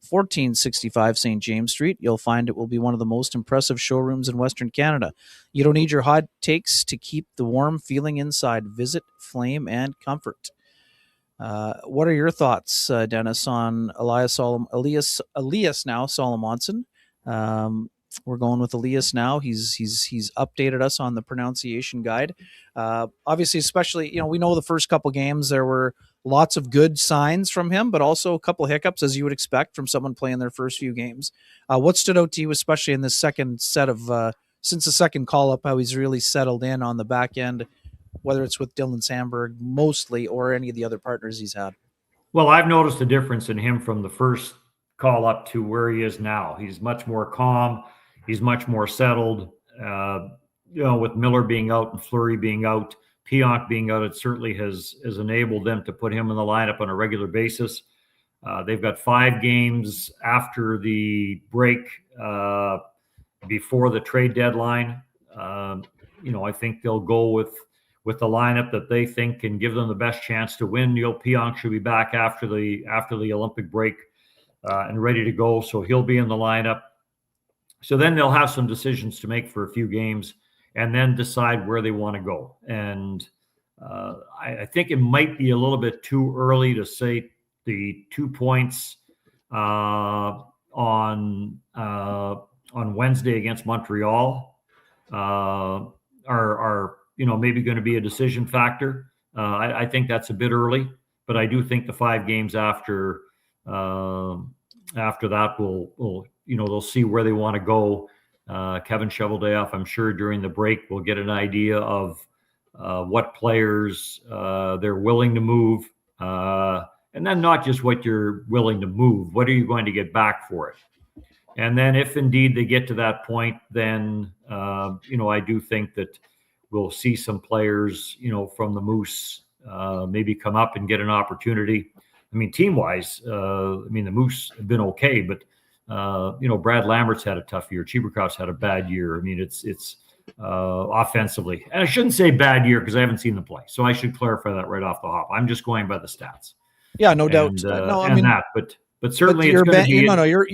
1465 St. James Street. You'll find it will be one of the most impressive showrooms in Western Canada. You don't need your hot takes to keep the warm feeling inside. Visit Flame and Comfort. What are your thoughts, Dennis, on Elias now Solomonson? We're going with Elias now. He's updated us on the pronunciation guide. Obviously, especially, we know the first couple games there were lots of good signs from him, but also a couple hiccups, as you would expect from someone playing their first few games. What stood out to you, especially in this second set of since the second call up, how he's really settled in on the back end, whether it's with Dylan Sandberg mostly or any of the other partners he's had? Well, I've noticed a difference in him from the first call up to where he is now. He's much more calm. He's much more settled. With Miller being out and Fleury being out, Pionk being out, it certainly has enabled them to put him in the lineup on a regular basis. They've got 5 games after the break before the trade deadline. I think they'll go with the lineup that they think can give them the best chance to win. Neil Pionk should be back after the Olympic break and ready to go, so he'll be in the lineup. So then they'll have some decisions to make for a few games and then decide where they want to go. And I think it might be a little bit too early to say the 2 points on Wednesday against Montreal are maybe going to be a decision factor. I think that's a bit early, but I do think the 5 games after that will they'll see where they want to go. Kevin Cheveldayoff, I'm sure during the break we'll get an idea of what players they're willing to move, and then not just what you're willing to move, what are you going to get back for it? And then if indeed they get to that point, then I do think that we'll see some players from the Moose maybe come up and get an opportunity. I mean, team-wise, the Moose have been okay, but Brad Lambert's had a tough year. Chibrakov's had a bad year. I mean, it's offensively, and I shouldn't say bad year because I haven't seen them play, so I should clarify that right off the hop. I'm just going by the stats. Yeah, no doubt. But certainly it's going to be.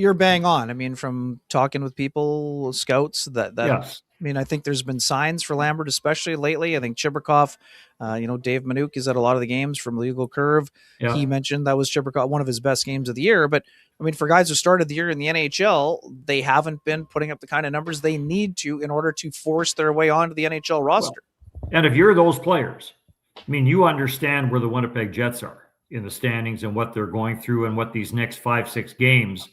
You're bang on. I mean, from talking with people, scouts, that yes. I mean, I think there's been signs for Lambert, especially lately. I think Chibrikov, Dave Manuk is at a lot of the games from Legal Curve. Yeah. He mentioned that was Chibrikov, one of his best games of the year. But I mean, for guys who started the year in the NHL, they haven't been putting up the kind of numbers they need to in order to force their way onto the NHL roster. Well, and if you're those players, I mean, you understand where the Winnipeg Jets are in the standings and what they're going through and what these next 5-6 games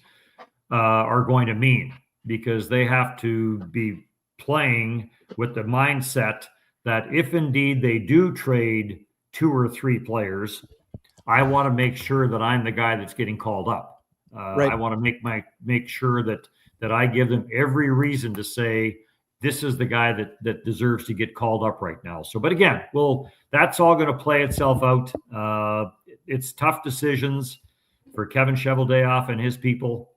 are going to mean, because they have to be playing with the mindset that if indeed they do trade 2 or 3 players, I want to make sure that I'm the guy that's getting called up. Right. I want to make sure that I give them every reason to say this is the guy that deserves to get called up right now. So, but again, that's all going to play itself out. It's tough decisions for Kevin Cheveldayoff and his people,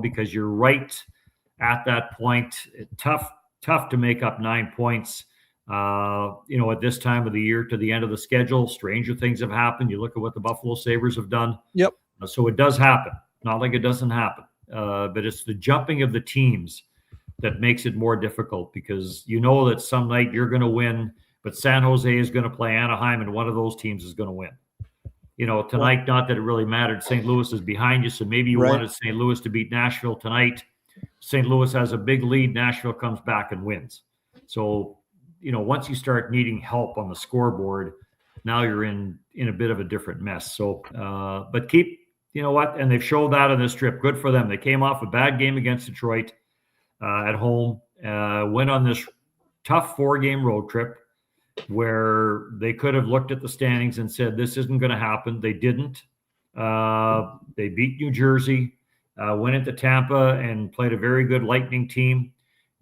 because you're right at that point. Tough to make up 9 points, at this time of the year to the end of the schedule. Stranger things have happened. You look at what the Buffalo Sabres have done. Yep. So it does happen. Not like it doesn't happen. But it's the jumping of the teams that makes it more difficult, because that some night you're going to win, but San Jose is going to play Anaheim and one of those teams is going to win. Tonight, not that it really mattered. St. Louis is behind you, so maybe you wanted St. Louis to beat Nashville tonight. St. Louis has a big lead. Nashville comes back and wins. So, once you start needing help on the scoreboard, now you're in a bit of a different mess. So, but and they've showed that on this trip. Good for them. They came off a bad game against Detroit at home, went on this tough 4-game road trip where they could have looked at the standings and said, this isn't going to happen. They didn't. They beat New Jersey, went into Tampa and played a very good Lightning team.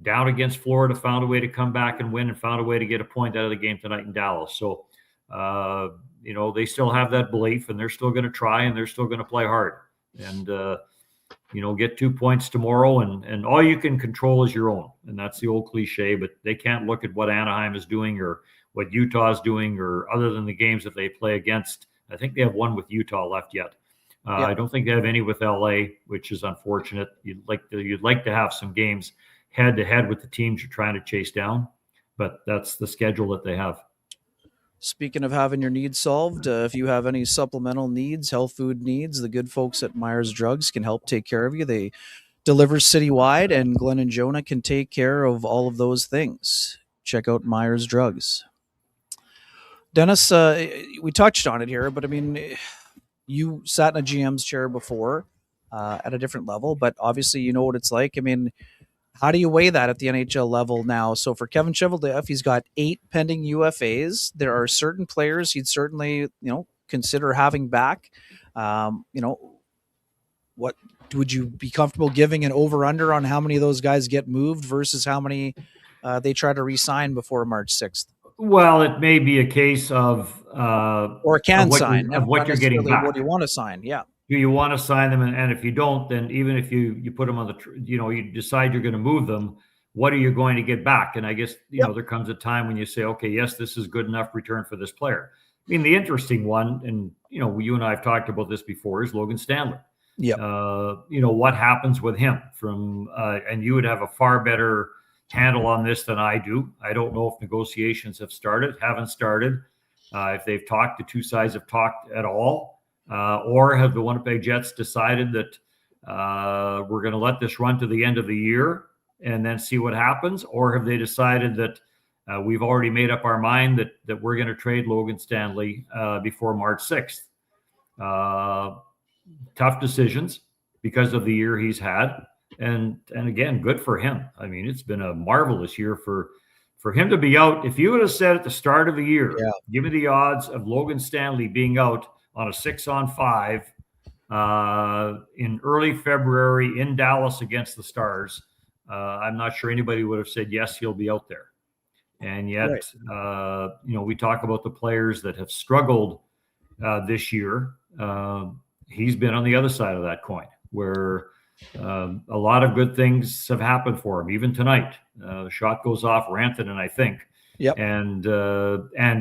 Down against Florida, found a way to come back and win, and found a way to get a point out of the game tonight in Dallas. So, they still have that belief, and they're still going to try, and they're still going to play hard. And Get 2 points tomorrow, and all you can control is your own. And that's the old cliche, but they can't look at what Anaheim is doing or what Utah is doing, or other than the games that they play against. I think they have one with Utah left yet. I don't think they have any with LA, which is unfortunate. You'd like to have some games head to head with the teams you're trying to chase down, but that's the schedule that they have. Speaking of having your needs solved, if you have any supplemental needs, health food needs, the good folks at Myers Drugs can help take care of you. They deliver citywide, and Glenn and Jonah can take care of all of those things. Check out Myers Drugs. Dennis, we touched on it here, but I mean, you sat in a GM's chair before at a different level, but obviously you know what it's like. I mean, how do you weigh that at the NHL level now? So for Kevin Cheveldayoff, he's got 8 pending UFAs. There are certain players he'd certainly, consider having back. What would you be comfortable giving an over/under on how many of those guys get moved versus how many they try to re-sign before March 6th? Well, it may be a case of or can sign of what you're getting back. What do you want to sign? Yeah. Do you want to sign them? And if you don't, then even if you put them on you decide you're going to move them, what are you going to get back? And I guess, there comes a time when you say, okay, yes, this is good enough return for this player. I mean, the interesting one, and, you and I have talked about this before, is Logan Stanley. Yeah. What happens with him and you would have a far better handle on this than I do. I don't know if negotiations haven't started, if they've talked, the two sides have talked at all. Or have the Winnipeg Jets decided that we're going to let this run to the end of the year and then see what happens? Or have they decided that we've already made up our mind that we're going to trade Logan Stanley before March 6th? Tough decisions because of the year he's had. And again, good for him. I mean, it's been a marvelous year for him to be out. If you would have said at the start of the year, give me the odds of Logan Stanley being out on a 6-on-5 in early February in Dallas against the Stars, I'm not sure anybody would have said, yes, he'll be out there. And yet, we talk about the players that have struggled this year. He's been on the other side of that coin, where a lot of good things have happened for him. Even tonight, the shot goes off Rantanen, I think, and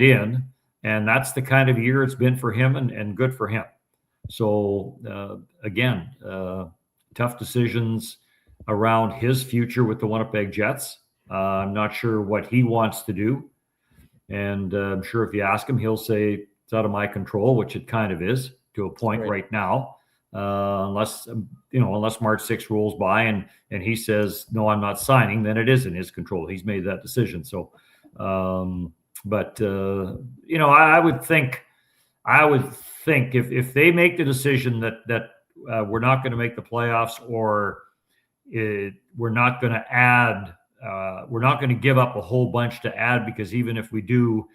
in. And that's the kind of year it's been for him, and good for him. So, again, tough decisions around his future with the Winnipeg Jets. I'm not sure what he wants to do. And I'm sure if you ask him, he'll say it's out of my control, which it kind of is to a point right now. Unless March 6th rolls by and he says, no, I'm not signing, then it is in his control. He's made that decision. So, but I would think if they make the decision that we're not going to make the playoffs, or we're not going to add, we're not going to give up a whole bunch to add, because even if we do,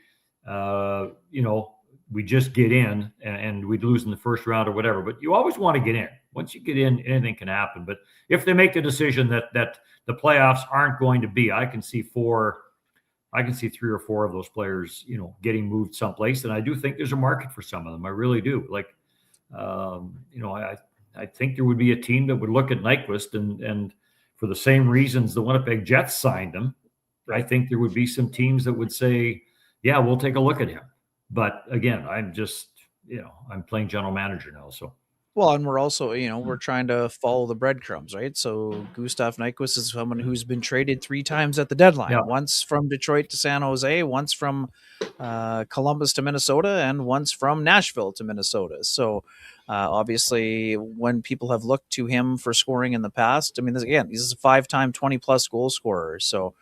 we just get in and we'd lose in the first round or whatever. But you always want to get in. Once you get in, anything can happen. But if they make the decision that the playoffs aren't going to be, I can see 3 or 4 of those players, getting moved someplace. And I do think there's a market for some of them. I really do. Like, I think there would be a team that would look at Nyquist and for the same reasons the Winnipeg Jets signed him, I think there would be some teams that would say, yeah, we'll take a look at him. But again, I'm just, I'm playing general manager now. So. Well, and we're also, we're trying to follow the breadcrumbs, right? So Gustav Nyquist is someone who's been traded 3 times at the deadline, once from Detroit to San Jose, once from Columbus to Minnesota, and once from Nashville to Minnesota. So obviously when people have looked to him for scoring in the past, I mean, he's a 5-time 20-plus goal scorer. So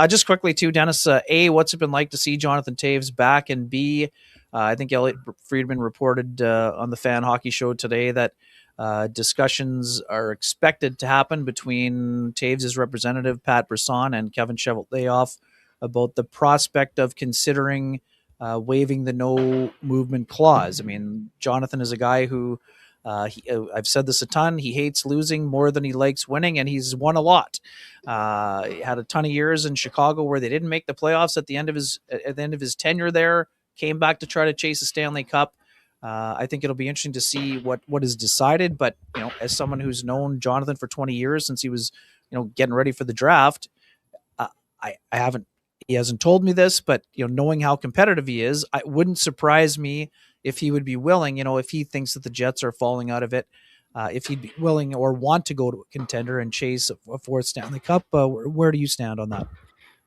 just quickly too, Dennis, A, what's it been like to see Jonathan Toews back? And B, I think Elliot Friedman reported on the Fan Hockey Show today that discussions are expected to happen between Toews' representative, Pat Brisson, and Kevin Cheveldayoff about the prospect of considering waiving the no movement clause. I mean, Jonathan is a guy who, I've said this a ton, he hates losing more than he likes winning, and he's won a lot. He had a ton of years in Chicago where they didn't make the playoffs at the end of his tenure there. Came back to try to chase a Stanley Cup. I think it'll be interesting to see what is decided. But as someone who's known Jonathan for 20 years since he was getting ready for the draft, uh, I haven't. He hasn't told me this, but knowing how competitive he is, it wouldn't surprise me if he would be willing. If he thinks that the Jets are falling out of it, if he'd be willing or want to go to a contender and chase a fourth Stanley Cup. Where do you stand on that?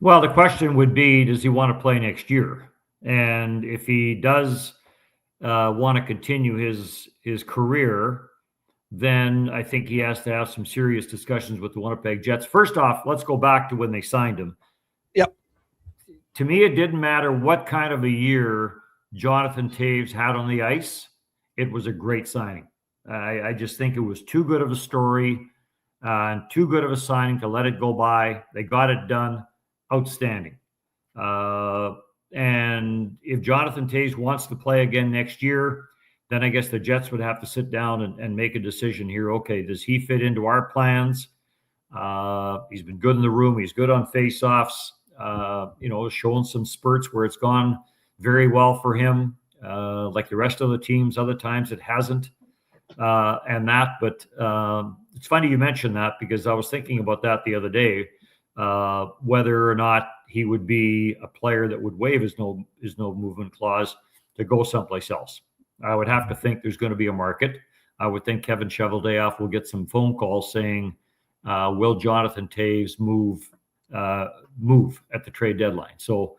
Well, the question would be, does he want to play next year? And if he does want to continue his career, then I think he has to have some serious discussions with the Winnipeg Jets. First off, let's go back to when they signed him. Yep. To me, it didn't matter what kind of a year Jonathan Toews had on the ice. It was a great signing. I just think it was too good of a story and too good of a signing to let it go by. They got it done. Outstanding. And if Jonathan Toews wants to play again next year, then I guess the Jets would have to sit down and make a decision here. Okay, does he fit into our plans? He's been good in the room. He's good on faceoffs. Showing some spurts where it's gone very well for him, like the rest of the teams. Other times it hasn't. But it's funny you mentioned that, because I was thinking about that the other day, whether or not he would be a player that would waive his no movement clause to go someplace else. I would have to think there's going to be a market. I would think Kevin Cheveldayoff will get some phone calls saying, will Jonathan Toews move at the trade deadline? So,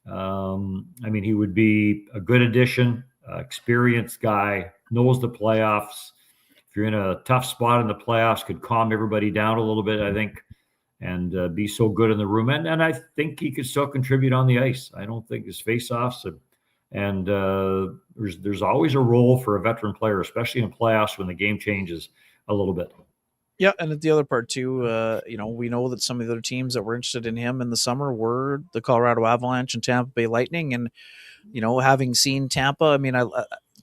he would be a good addition, experienced guy, knows the playoffs. If you're in a tough spot in the playoffs, could calm everybody down a little bit, I think, and be so good in the room. And I think he could still contribute on the ice. I don't think his faceoffs and there's always a role for a veteran player, especially in playoffs when the game changes a little bit. Yeah, and the other part too, we know that some of the other teams that were interested in him in the summer were the Colorado Avalanche and Tampa Bay Lightning. And, having seen Tampa,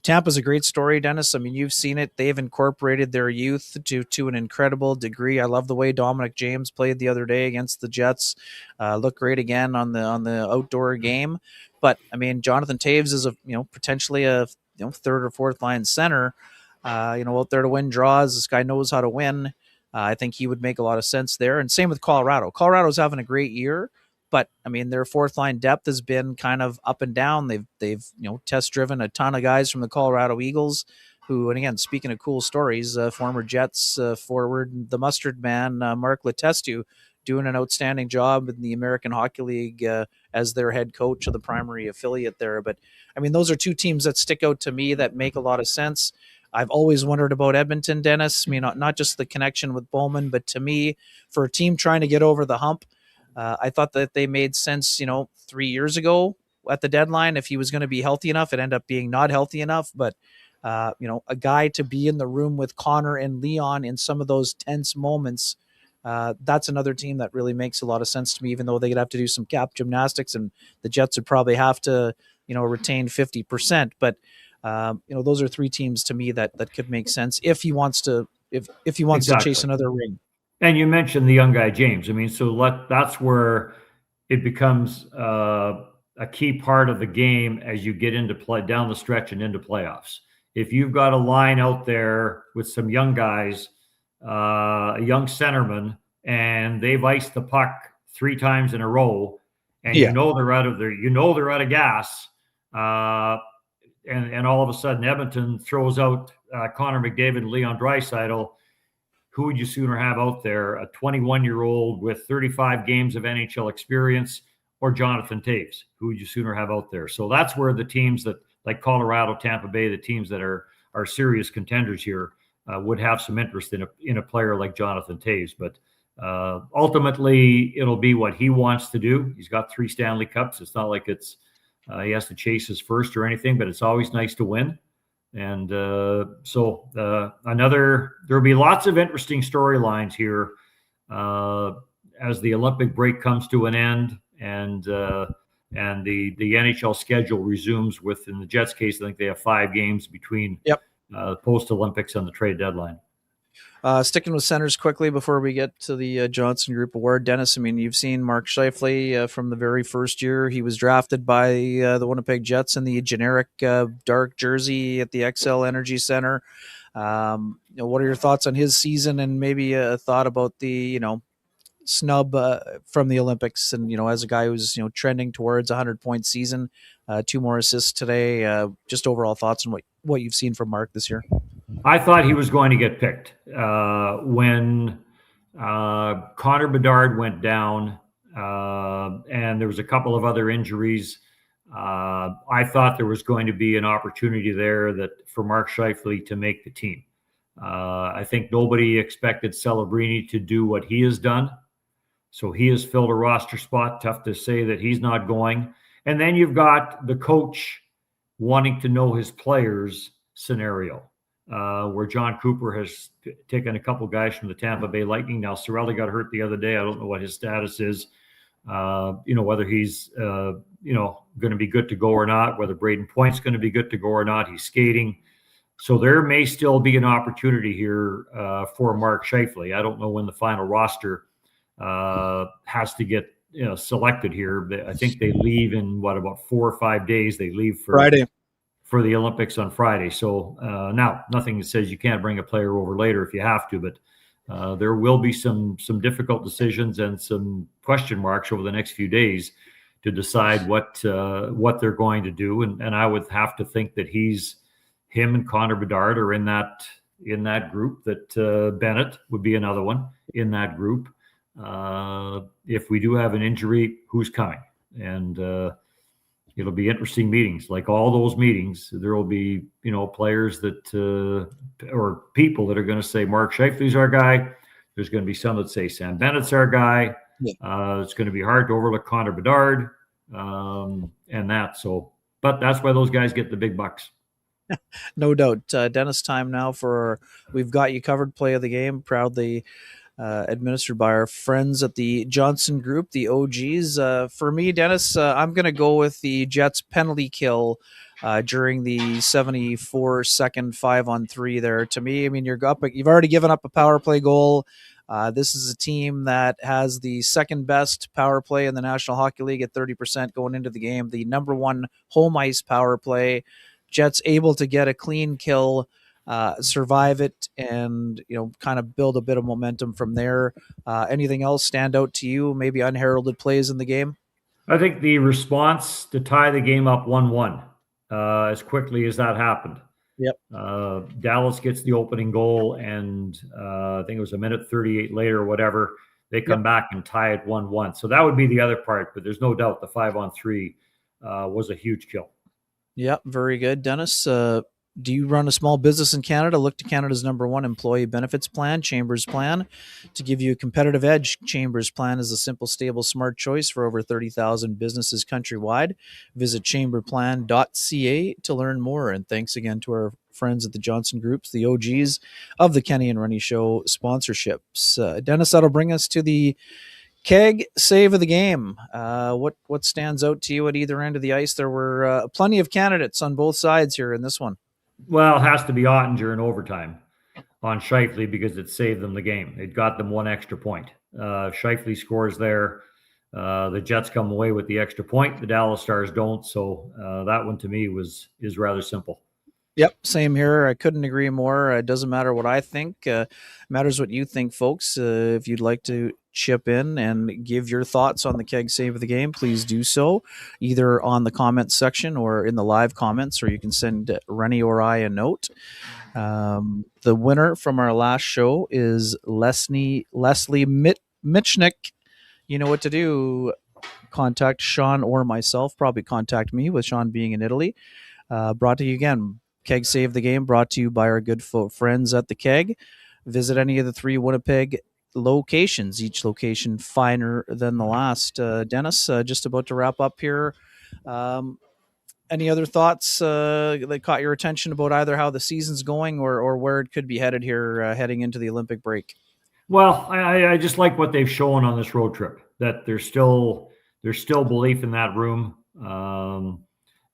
Tampa's a great story, Dennis. You've seen it. They've incorporated their youth to an incredible degree. I love the way Dominic James played the other day against the Jets. Looked great again on the outdoor game. But Jonathan Toews is potentially a third or fourth line center. Out there to win draws. This guy knows how to win. I think he would make a lot of sense there. And same with Colorado. Colorado's having a great year, but their fourth line depth has been kind of up and down. They've test driven a ton of guys from the Colorado Eagles, who, and again, speaking of cool stories, former Jets forward, the Mustard Man, Mark Letestu, doing an outstanding job in the American Hockey League as their head coach of the primary affiliate there. But those are two teams that stick out to me that make a lot of sense. I've always wondered about Edmonton, Dennis. Not just the connection with Bowman, but to me, for a team trying to get over the hump, I thought that they made sense, 3 years ago at the deadline. If he was going to be healthy enough, it ended up being not healthy enough. But, a guy to be in the room with Connor and Leon in some of those tense moments, that's another team that really makes a lot of sense to me, even though they'd have to do some cap gymnastics and the Jets would probably have to, retain 50%. But, those are three teams to me that could make sense if he wants to, if he wants Exactly. to chase another ring. And you mentioned the young guy, James. That's where it becomes a key part of the game as you get into play down the stretch and into playoffs. If you've got a line out there with some young guys, a young centerman, and they've iced the puck 3 times in a row, and they're out of gas, and all of a sudden Edmonton throws out Connor McDavid and Leon Draisaitl, who would you sooner have out there, a 21-year-old with 35 games of NHL experience or Jonathan Toews? Who would you sooner have out there? So that's where the teams that, like Colorado, Tampa Bay, the teams that are serious contenders here, would have some interest in a player like Jonathan Toews. But ultimately, it'll be what he wants to do. He's got 3 Stanley Cups. It's not like he has to chase his first or anything, but it's always nice to win. And there'll be lots of interesting storylines here as the Olympic break comes to an end and the NHL schedule resumes. In the Jets case, I think they have 5 games between post-Olympics and the trade deadline. Sticking with centers quickly before we get to the Johnson Group Award, Dennis. I mean, you've seen Mark Scheifele from the very first year. He was drafted by the Winnipeg Jets in the generic dark jersey at the XL Energy Center. What are your thoughts on his season, and maybe a thought about the snub from the Olympics? And as a guy who's trending towards a 100-point season, 2 more assists today. Just overall thoughts on what you've seen from Mark this year. I thought he was going to get picked when Connor Bedard went down, and there was a couple of other injuries. I thought there was going to be an opportunity there for Mark Scheifele to make the team. I think nobody expected Celebrini to do what he has done. So he has filled a roster spot. Tough to say that he's not going. And then you've got the coach wanting to know his players scenario, where John Cooper has taken a couple guys from the Tampa Bay Lightning. Now, Cirelli got hurt the other day. I don't know what his status is, whether he's, going to be good to go or not, whether Braden Point's going to be good to go or not. He's skating. So there may still be an opportunity here for Mark Scheifele. I don't know when the final roster has to get selected here. I think they leave in about 4 or 5 days. They leave for Friday for the Olympics on Friday. So now nothing that says you can't bring a player over later if you have to, but there will be some difficult decisions and some question marks over the next few days to decide what they're going to do. And I would have to think that him and Connor Bedard are in that group, that Bennett would be another one in that group. If we do have an injury, who's coming? And it'll be interesting meetings. Like all those meetings, there will be, players that or people that are going to say Mark Scheifele's our guy. There's going to be some that say Sam Bennett's our guy. Yeah. It's going to be hard to overlook Connor Bedard and that. So, but that's why those guys get the big bucks. No doubt. Dennis, time now for We've Got You Covered play of the game, proudly administered by our friends at the Johnson Group, the OGs. For me, Dennis, I'm going to go with the Jets penalty kill during the 74-second 5-on-3 there. To me, I mean, you've already given up a power play goal. This is a team that has the second best power play in the National Hockey League at 30% going into the game. The number 1 home ice power play. Jets able to get a clean kill, survive it, and kind of build a bit of momentum from there. Anything else stand out to you? Maybe unheralded plays in the game? I think the response to tie the game up 1-1 as quickly as that happened. Yep. Dallas gets the opening goal, and I think it was a minute 38 later or whatever, they come back and tie it 1-1. So that would be the other part, but there's no doubt the 5-on-3 was a huge kill. Yeah, very good. Dennis, do you run a small business in Canada? Look to Canada's number 1 employee benefits plan, Chambers Plan, to give you a competitive edge. Chambers Plan is a simple, stable, smart choice for over 30,000 businesses countrywide. Visit chamberplan.ca to learn more. And thanks again to our friends at the Johnson Groups, the OGs of the Kenny and Renny Show sponsorships. Dennis, that'll bring us to the Keg save of the game. What stands out to you at either end of the ice? There were plenty of candidates on both sides here in this one. Well, it has to be Ottinger in overtime on Scheifele because it saved them the game. It got them 1 extra point. Scheifele scores there. The Jets come away with the extra point. The Dallas Stars don't. So that one to me is rather simple. Yep, same here. I couldn't agree more. It doesn't matter what I think. It matters what you think, folks. If you'd like to chip in and give your thoughts on the Keg save of the game, please do so, either on the comments section or in the live comments, or you can send Renny or I a note. The winner from our last show is Leslie Mitchnick. You know what to do. Contact Sean or myself. Probably contact me, with Sean being in Italy. Brought to you again. Keg Save the Game, brought to you by our good friends at the Keg. Visit any of the 3 Winnipeg locations, each location finer than the last. Dennis, just about to wrap up here. Any other thoughts that caught your attention about either how the season's going or where it could be headed here heading into the Olympic break? Well, I just like what they've shown on this road trip, that there's still belief in that room.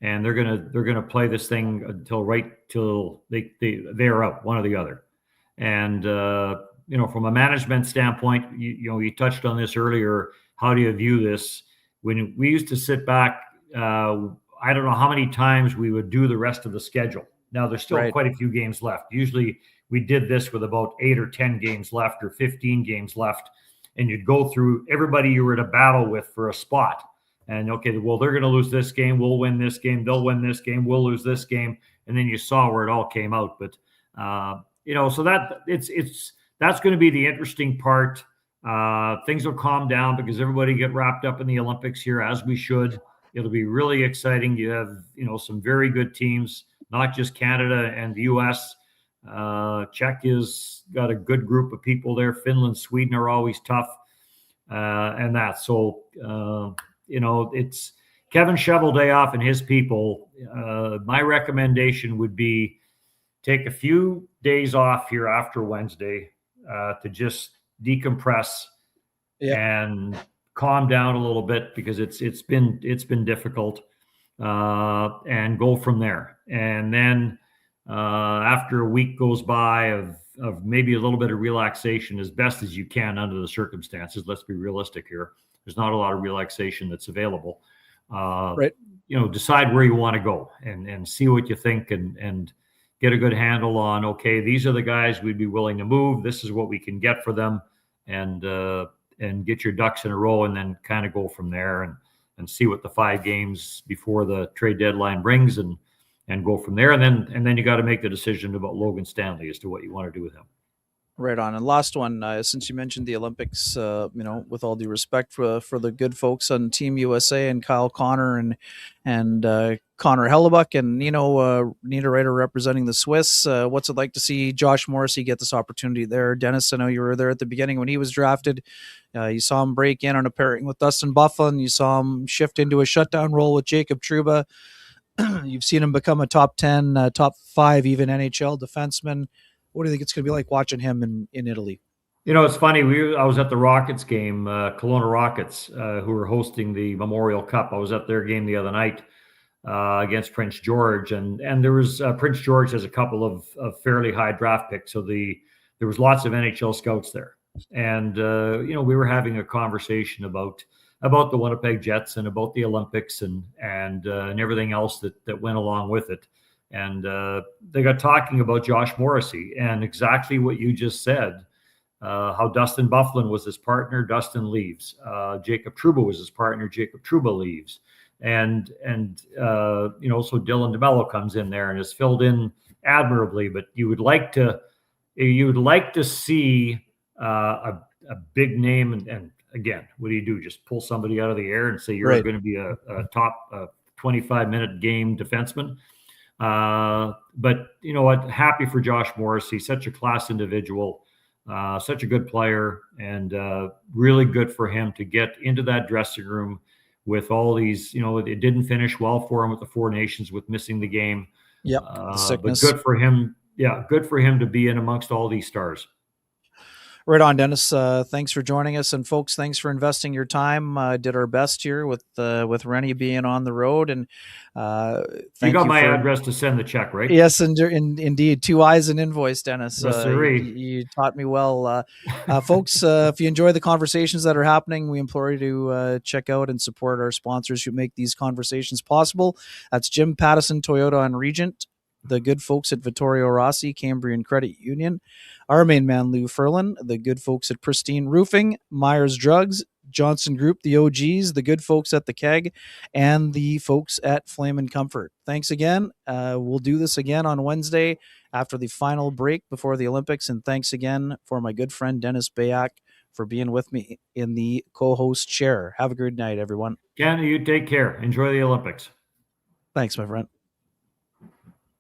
And they're gonna play this thing until they're out, one or the other. And from a management standpoint, you touched on this earlier. How do you view this? When we used to sit back, I don't know how many times we would do the rest of the schedule. Now there's still Right. quite a few games left. Usually we did this with about 8 or 10 games left or 15 games left, and you'd go through everybody you were in a battle with for a spot. And okay, well, they're going to lose this game. We'll win this game. They'll win this game. We'll lose this game. And then you saw where it all came out. But so that's going to be the interesting part. Things will calm down because everybody get wrapped up in the Olympics here, as we should. It'll be really exciting. You have some very good teams, not just Canada and the U.S. Czech has got a good group of people there. Finland, Sweden are always tough, and that. So it's Kevin Shoveldayoff and his people. My recommendation would be take a few days off here after Wednesday to just decompress and calm down a little bit, because it's been difficult, and go from there. And then after a week goes by of maybe a little bit of relaxation, as best as you can under the circumstances. Let's be realistic here. There's not a lot of relaxation that's available. Right. Decide where you want to go and see what you think, and get a good handle on, okay, these are the guys we'd be willing to move. This is what we can get for them, and get your ducks in a row, and then kind of go from there and see what the 5 games before the trade deadline brings, and go from there. And then you got to make the decision about Logan Stanley as to what you want to do with him. Right on. And last one, since you mentioned the Olympics, with all due respect for the good folks on Team USA and Kyle Connor and Connor Hellebuck and Nita Ryder representing the Swiss, what's it like to see Josh Morrissey get this opportunity there? Dennis, I know you were there at the beginning when he was drafted. You saw him break in on a pairing with Dustin Byfuglien. You saw him shift into a shutdown role with Jacob Trouba. You've seen him become a top 10, top 5 even NHL defenseman. What do you think it's going to be like watching him in Italy? It's funny. I was at the Rockets game, Kelowna Rockets, who were hosting the Memorial Cup. I was at their game the other night against Prince George, and there was Prince George has a couple of fairly high draft picks, so there was lots of NHL scouts there, and we were having a conversation about the Winnipeg Jets and about the Olympics and everything else that went along with it. And they got talking about Josh Morrissey and exactly what you just said, how Dustin Byfuglien was his partner, Dustin leaves. Jacob Trouba was his partner, Jacob Trouba leaves. And so Dylan DeMello comes in there and is filled in admirably. But you would like to see a big name. And again, what do? Just pull somebody out of the air and say you're going to be a top 25-minute game defenseman? But you know what? Happy for Josh Morrissey, such a class individual, such a good player, and really good for him to get into that dressing room with all these. It didn't finish well for him with the Four Nations, with missing the game. Yep, but good for him. Yeah, good for him to be in amongst all these stars. Right on, Dennis. Thanks for joining us, and folks, thanks for investing your time. Did our best here with Renny being on the road, and you got my address to send the check, right? Yes, indeed, 2 eyes and invoice, Dennis. Yes, you taught me well, folks. If you enjoy the conversations that are happening, we implore you to check out and support our sponsors who make these conversations possible. That's Jim Pattison Toyota on Regent, the good folks at Vittorio Rossi Cambrian Credit Union, our main man Lou Ferlin, the good folks at Pristine Roofing, Myers Drugs, Johnson Group, the OGs, the good folks at the Keg, and the folks at Flame and Comfort. Thanks again. We'll do this again on Wednesday after the final break before the Olympics. And thanks again for my good friend Dennis Bayak for being with me in the co-host chair. Have a good night, everyone. Ken, you take care. Enjoy the Olympics. Thanks, my friend.